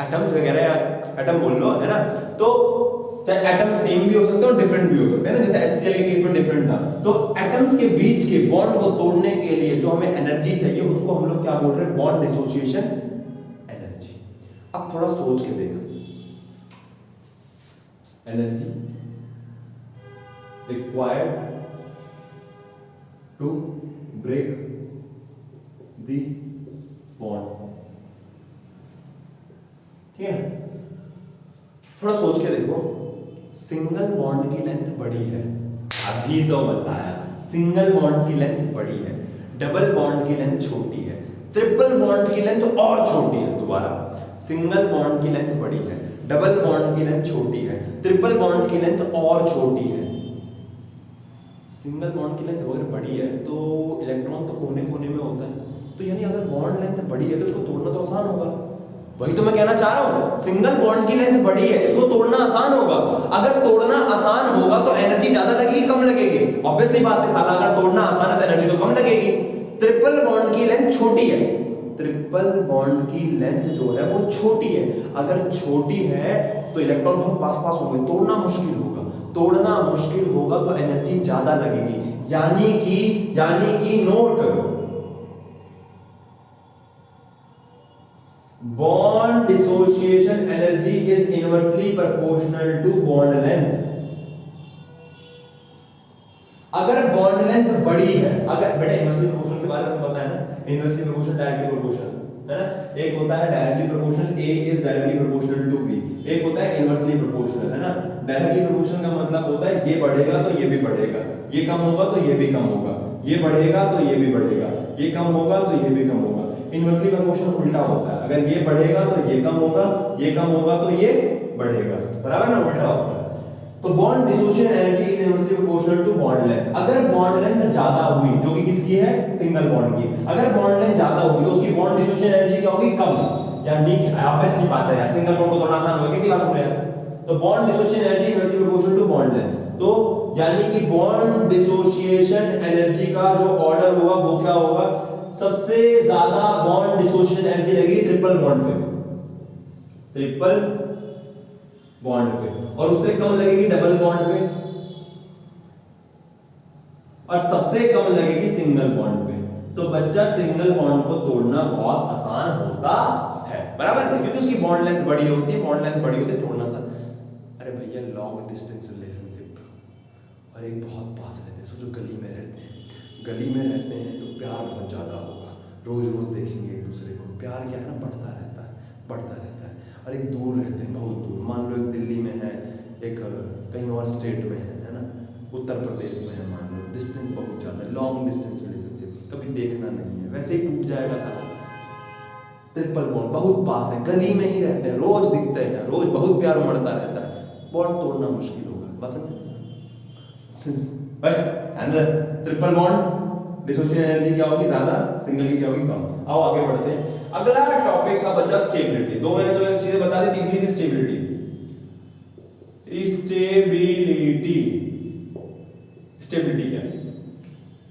atoms वगैरह, या एटम बोल लो, है ना, तो चाहे एटम सेम भी हो सकते हैं और डिफरेंट भी हो सकते हैं ना, जैसे HCl के केस में डिफरेंट था। तो एटम्स के बीच के बॉन्ड को तोड़ने के लिए जो हमें एनर्जी चाहिए उसको हम लोग क्या बोल रहे हैं, बॉन्ड डिसोसिएशन एनर्जी। अब थोड़ा सोच के देख, energy required to break the bond, ठीक है। थोड़ा सोच के देखो, सिंगल बॉन्ड की लेंथ बड़ी है, अभी तो बताया, सिंगल बॉन्ड की लेंथ बड़ी है, डबल बॉन्ड की लेंथ छोटी है, ट्रिपल बॉन्ड की लेंथ और छोटी है। दोबारा, सिंगल बॉन्ड की लेंथ बड़ी है, डबल बॉन्ड की लेंथ छोटी है, ट्रिपल बॉन्ड की लेंथ और छोटी है। सिंगल बॉन्ड की लेंथ अगर बड़ी है तो इलेक्ट्रॉन तो कोने कोने में होता है, तो यानी अगर बॉन्ड लेंथ बड़ी है तो इसको तोड़ना तो आसान होगा। वही तो मैं कहना चाह रहा हूं, सिंगल बॉन्ड की लेंथ बड़ी है, इसको तोड़ना आसान होगा। अगर तोड़ना आसान होगा तो एनर्जी ज्यादा लगेगी कम लगेगी, ऑब्वियस सी बात है साला, अगर तोड़ना आसान है तो एनर्जी तो कम लगेगी। ट्रिपल बॉन्ड की लेंथ छोटी है, ट्रिपल बॉन्ड की लेंथ जो है वो छोटी है, अगर छोटी है तो इलेक्ट्रॉन बहुत पास पास होंगे, तोड़ना मुश्किल होगा, तोड़ना मुश्किल होगा तो एनर्जी ज्यादा लगेगी, यानी कि note, bond dissociation energy is inversely proportional to bond length. अगर बॉन्ड लेंथ बड़ी है, अगर बेटा इनवर्सली प्रोपोर्शनल की बारे में तो पता है ना, इनवर्सली प्रोपोर्शनल, डायरेक्टली प्रोपोर्शनल, है ना। एक होता है directly proportional, A is directly proportional to B। एक होता है इनवर्सली प्रोपोर्शनल, है ना। डायरेक्टली प्रोपोर्शनल का मतलब होता है ये बढ़ेगा तो ये भी बढ़ेगा, ये कम होगा तो ये भी कम होगा, ये बढ़ेगा तो ये भी बढ़ेगा, ये कम होगा तो ये भी कम होगा। इनवर्सली प्रोपोर्शनल उल्टा होता है, अगर ये बढ़ेगा तो ये कम होगा, ये कम होगा तो ये बढ़ेगा, बराबर ना, उल्टा होता है। तो bond dissociation energy is inversely proportional to bond length. अगर बॉन्ड लेंथ ज्यादा हुई, जो कि किसकी है, सिंगल बॉन्ड की, अगर बॉन्ड लेंथ ज्यादा होगी तो उसकी बॉन्ड डिसोसिएशन एनर्जी क्या होगी, कम। यानी कि ऑब्वियस सी बात है यार, सिंगल बॉन्ड को तोड़ना आसान होगा, कितनी बात हो रही है। तो bond dissociation energy inversely proportional to bond length. तो यानी कि बॉन्ड डिसोसिएशन एनर्जी का जो ऑर्डर होगा वो क्या होगा, सबसे ज्यादा बॉन्ड डिसोसिएशन एनर्जी लगेगी ट्रिपल बॉन्ड पे, ट्रिपल बॉन्ड पे, और उससे कम लगेगी डबल बॉन्ड पे, और सबसे कम लगेगी सिंगल बॉन्ड पे। तो बच्चा सिंगल बॉन्ड को तोड़ना बहुत आसान होता है, बराबर, क्योंकि उसकी बॉन्ड लेंथ बड़ी होती है, बॉन्ड लेंथ बड़ी होती है, तोड़ना आसान। अरे भैया लॉन्ग डिस्टेंस रिलेशनशिप और एक बहुत पास रहते हैं, सोचो गली में रहते हैं, गली में रहते हैं तो प्यार बहुत ज्यादा होगा, रोज रोज देखेंगे एक दूसरे को, प्यार क्या है ना, बढ़ता रहता है, बढ़ता रहता है। और एक दूर रहते हैं, बहुत दूर, मान लो एक दिल्ली में है, एक कहीं और स्टेट में है ना, उत्तर प्रदेश में है, मान लो, डिस्टेंस बहुत ज़्यादा है, लॉन्ग डिस्टेंस रिलेशनशिप, कभी देखना नहीं है, वैसे ही टूट जाएगा सारा। ट्रिपल बॉन्ड बहुत पास है, गली में ही रहते हैं, रोज दिखते हैं, रोज बहुत प्यार उमड़ता रहता है, बॉन्ड तोड़ना मुश्किल होगा, बस भाई। ट्रिपल बॉन्ड डिसोसिएशन एनर्जी क्या होगी, ज्यादा, सिंगल की क्या होगी, कम। आओ आगे बढ़ते हैं। अगला टॉपिक का बच्चा स्टेबिलिटी। दो मैंने तो एक चीजें बता दी, तीसरी थी स्टेबिलिटी। स्टेबिलिटी, स्टेबिलिटी क्या है?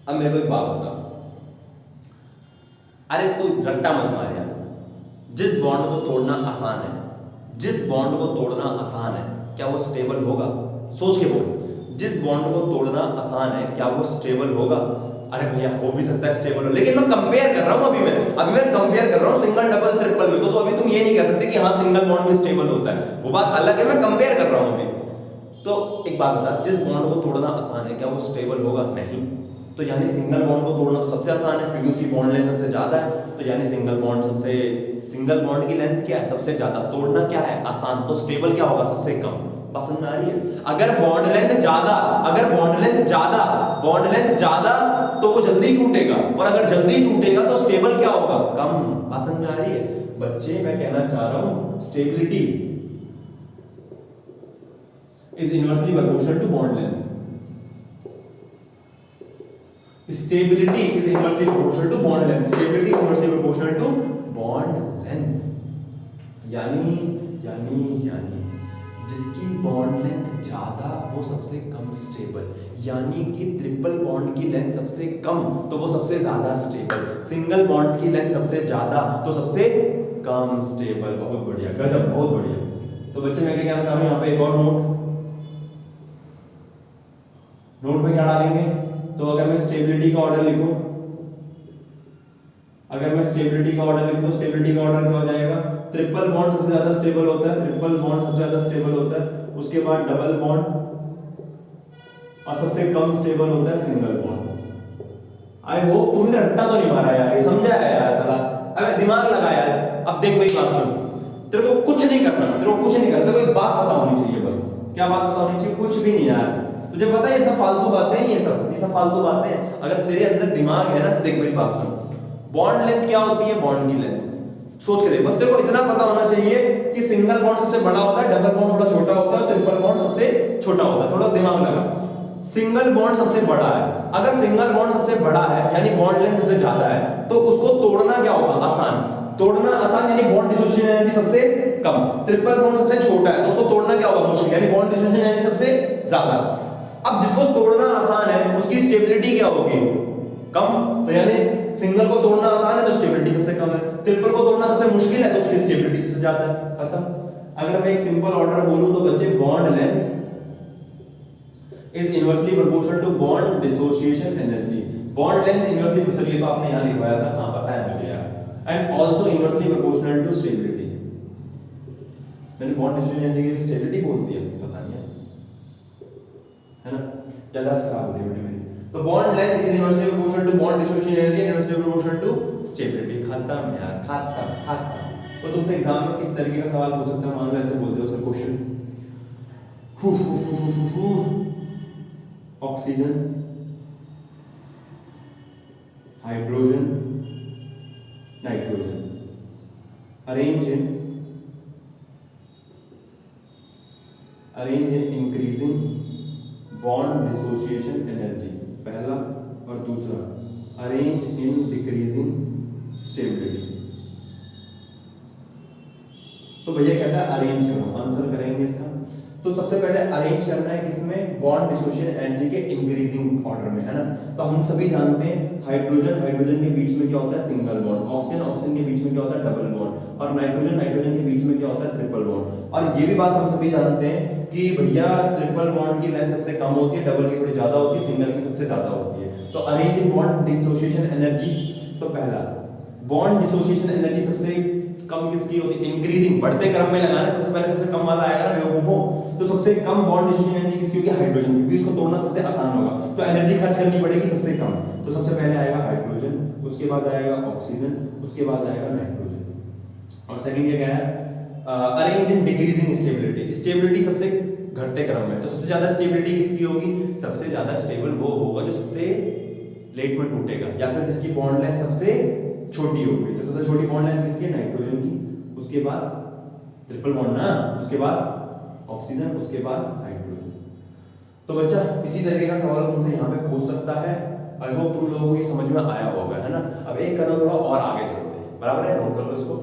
अब मेरे को एक बात बता, अरे तू रट्टा मत मार यार, जिस बॉन्ड को तोड़ना आसान है, जिस बॉन्ड को तोड़ना आसान है, क्या वो स्टेबल होगा? सोच के बोल, जिस बॉन्ड को तोड़ना आसान है क्या वो स्टेबल होगा? अरे भैया हो भी सकता है स्टेबल हो, लेकिन मैं कंपेयर कर रहा हूं, अभी मैं कंपेयर कर रहा हूं सिंगल डबल ट्रिपल में, तो अभी तुम ये नहीं कह सकते कि हाँ सिंगल बॉन्ड भी स्टेबल होता है, वो बात अलग है, मैं कंपेयर कर रहा हूं अभी। तो एक बात बता, जिस बॉन्ड को तोड़ना आसान है क्या वो स्टेबल होगा? नहीं। तो यानी सिंगल बॉन्ड को तोड़ना तो सबसे आसान है, क्योंकि उसकी बॉन्ड लेंथ सबसे ज्यादा है, तो यानी सिंगल बॉन्ड की लेंथ क्या है, सबसे ज्यादा, तोड़ना क्या है, आसान, तो स्टेबल क्या होगा, सबसे कम। बात समझ में आ रही है? अगर बॉन्ड लेंथ ज्यादा तो वो जल्दी टूटेगा, और अगर जल्दी टूटेगा तो स्टेबल क्या होगा, कम। बात समझ में आ रही है बच्चे? मैं कहना चाह रहा हूं stability is inversely proportional to bond length. Stability is inversely proportional to bond length. Stability is inversely proportional to bond length. यानी जिसकी बॉन्ड लेंथ ज्यादा वो सबसे कम स्टेबल, यानी कि ट्रिपल बॉन्ड की लेंथ सबसे कम तो वो सबसे ज्यादा स्टेबल, सिंगल बॉन्ड की लेंथ सबसे ज्यादा तो सबसे कम स्टेबल। बहुत बढ़िया, गजब, बहुत बढ़िया। तो बच्चे मैं क्या कहना चाह रहा हूं, यहाँ पे एक और नोट में क्या डालेंगे, तो अगर मैं स्टेबिलिटी का ऑर्डर लिखूं, तो स्टेबिलिटी का ऑर्डर क्या हो जाएगा, ट्रिपल बॉन्ड सबसे ज्यादा स्टेबल होता है, उसके बाद डबल बॉन्ड, और सबसे कम स्टेबल होता है सिंगल बॉन्ड। आई होप तुमने रट्टा तो नहीं मारा यार, ये समझा है यार, साला अबे दिमाग लगा यार। अब देख मेरी बात सुन, तेरे को कुछ नहीं करना, तेरे को एक बात पता होनी चाहिए, बस। क्या बात पता होनी चाहिए? कुछ भी नहीं यार, तुझे पता है ये सब फालतू बातें हैं, ये सब फालतू बातें हैं। अगर तेरे अंदर दिमाग है ना तो देख मेरी बात सुन, बॉन्ड लेंथ क्या होती है, बॉन्ड की लेंथ सोच के देख, बस तेरे को इतना पता होना चाहिए कि सिंगल बॉन्ड सबसे बड़ा होता है, डबल बॉन्ड थोड़ा छोटा होता है, ट्रिपल बॉन्ड सबसे छोटा होता है। थोड़ा दिमाग लगा, सिंगल बॉन्ड सबसे बड़ा है, अगर सिंगल बॉन्ड सबसे बड़ा है यानी बॉन्ड लेंथ सबसे ज्यादा है, तो उसको तोड़ना क्या होगा, आसान। तोड़ना आसान यानी बॉन्ड डिसोसिएशन एनर्जी सबसे कम। ट्रिपल बॉन्ड सबसे छोटा है तो उसको तोड़ना क्या होगा, मुश्किल, यानी बॉन्ड डिसोसिएशन एनर्जी सबसे ज्यादा। अब जिसको तोड़ना आसान है उसकी स्टेबिलिटी क्या होगी, कम, तो यानी सिंगल को तोड़ना आसान है तो स्टेबिलिटी सबसे कम है, ट्रिपल को तोड़ना सबसे मुश्किल है तो उसकी स्टेबिलिटी सबसे ज्यादा है। खत्म। अगर मैं एक सिंपल ऑर्डर बोलूं तो बच्चे, bond length is inversely proportional to bond dissociation energy. Bond length inversely, ये तो आपने यहां लिखवाया था, हां पता है मुझे यार, and also inversely proportional to stability. मैंने बॉन्ड डिसोसिएशन एनर्जी की स्टेबिलिटी बोल दी है, पता नहीं है ना, ज्यादा खराब हो रही है बेटे मेरी। तो bond length is inversely proportional to bond dissociation energy, inversely proportional to stability. खत्म यार, खत्म। तो तुमसे एग्जाम में किस तरीके का सवाल पूछ सकते हैं, मान लो ऐसे बोलते हो sir question, oxygen, hydrogen, nitrogen, arrange in increasing bond dissociation energy, पहला, और दूसरा अरेंज इन डिक्रीजिंग स्टेबिलिटी। तो भैया कहता है अरेंज करो, आंसर करेंगे इसका। तो सबसे पहले अरेंज करना है किसमें, बॉन्ड डिसोसिएशन एनर्जी के इंक्रीजिंग ऑर्डर में, है ना। तो हम सभी जानते हैं हाइड्रोजन के बीच में क्या होता है, सिंगल बॉन्ड, ऑक्सीजन के बीच में क्या होता है, डबल बॉन्ड, और नाइट्रोजन के बीच में क्या होता है, ट्रिपल बॉन्ड। और ये भी बात हम सभी जानते हैं कि भैया ट्रिपल बॉन्ड की लेंथ सबसे कम होती है, डबल की थोड़ी ज्यादा होती है, सिंगल की सबसे ज्यादा होती है। तो arrange in bond dissociation energy, तो पहला बॉन्ड डिसोसिएशन एनर्जी सबसे कम किसकी होती है, इंक्रीजिंग, बढ़ते क्रम में लगाना, सबसे पहले सबसे कम वाला आएगा ना बेवकूफो। तो सबसे कम बॉन्ड डिसोसिएशन एनर्जी किसकी होगी, हाइड्रोजन, क्योंकि इसको तोड़ना सबसे आसान होगा, तो एनर्जी खर्च करनी पड़ेगी सबसे कम। तो सबसे पहले आएगा हाइड्रोजन, उसके बाद आएगा ऑक्सीजन, उसके बाद आएगा नाइट्रोजन। और सेकंड क्या है, arrange in decreasing stability, stability सबसे घटते क्रम में। तो सबसे ज्यादा स्टेबिलिटी किसकी होगी, सबसे ज्यादा स्टेबल वो होगा जो सबसे लेट में टूटेगा, या फिर जिसकी बॉन्ड लेंथ सबसे छोटी होगी। तो सबसे छोटी बॉन्ड लेंथ किसकी, नाइट्रोजन की, उसके बाद ट्रिपल बॉन्ड ना, उसके बाद ऑक्सीजन, उसके बाद हाइड्रोजन। तो बच्चा इसी तरीके का सवाल तुमसे यहाँ पे पूछ सकता है। आई होप तुम लोगों को ये समझ में आया होगा, है ना। अब एक कदम थोड़ा और आगे चलते हैं, बराबर है, नोट कर लो इसको।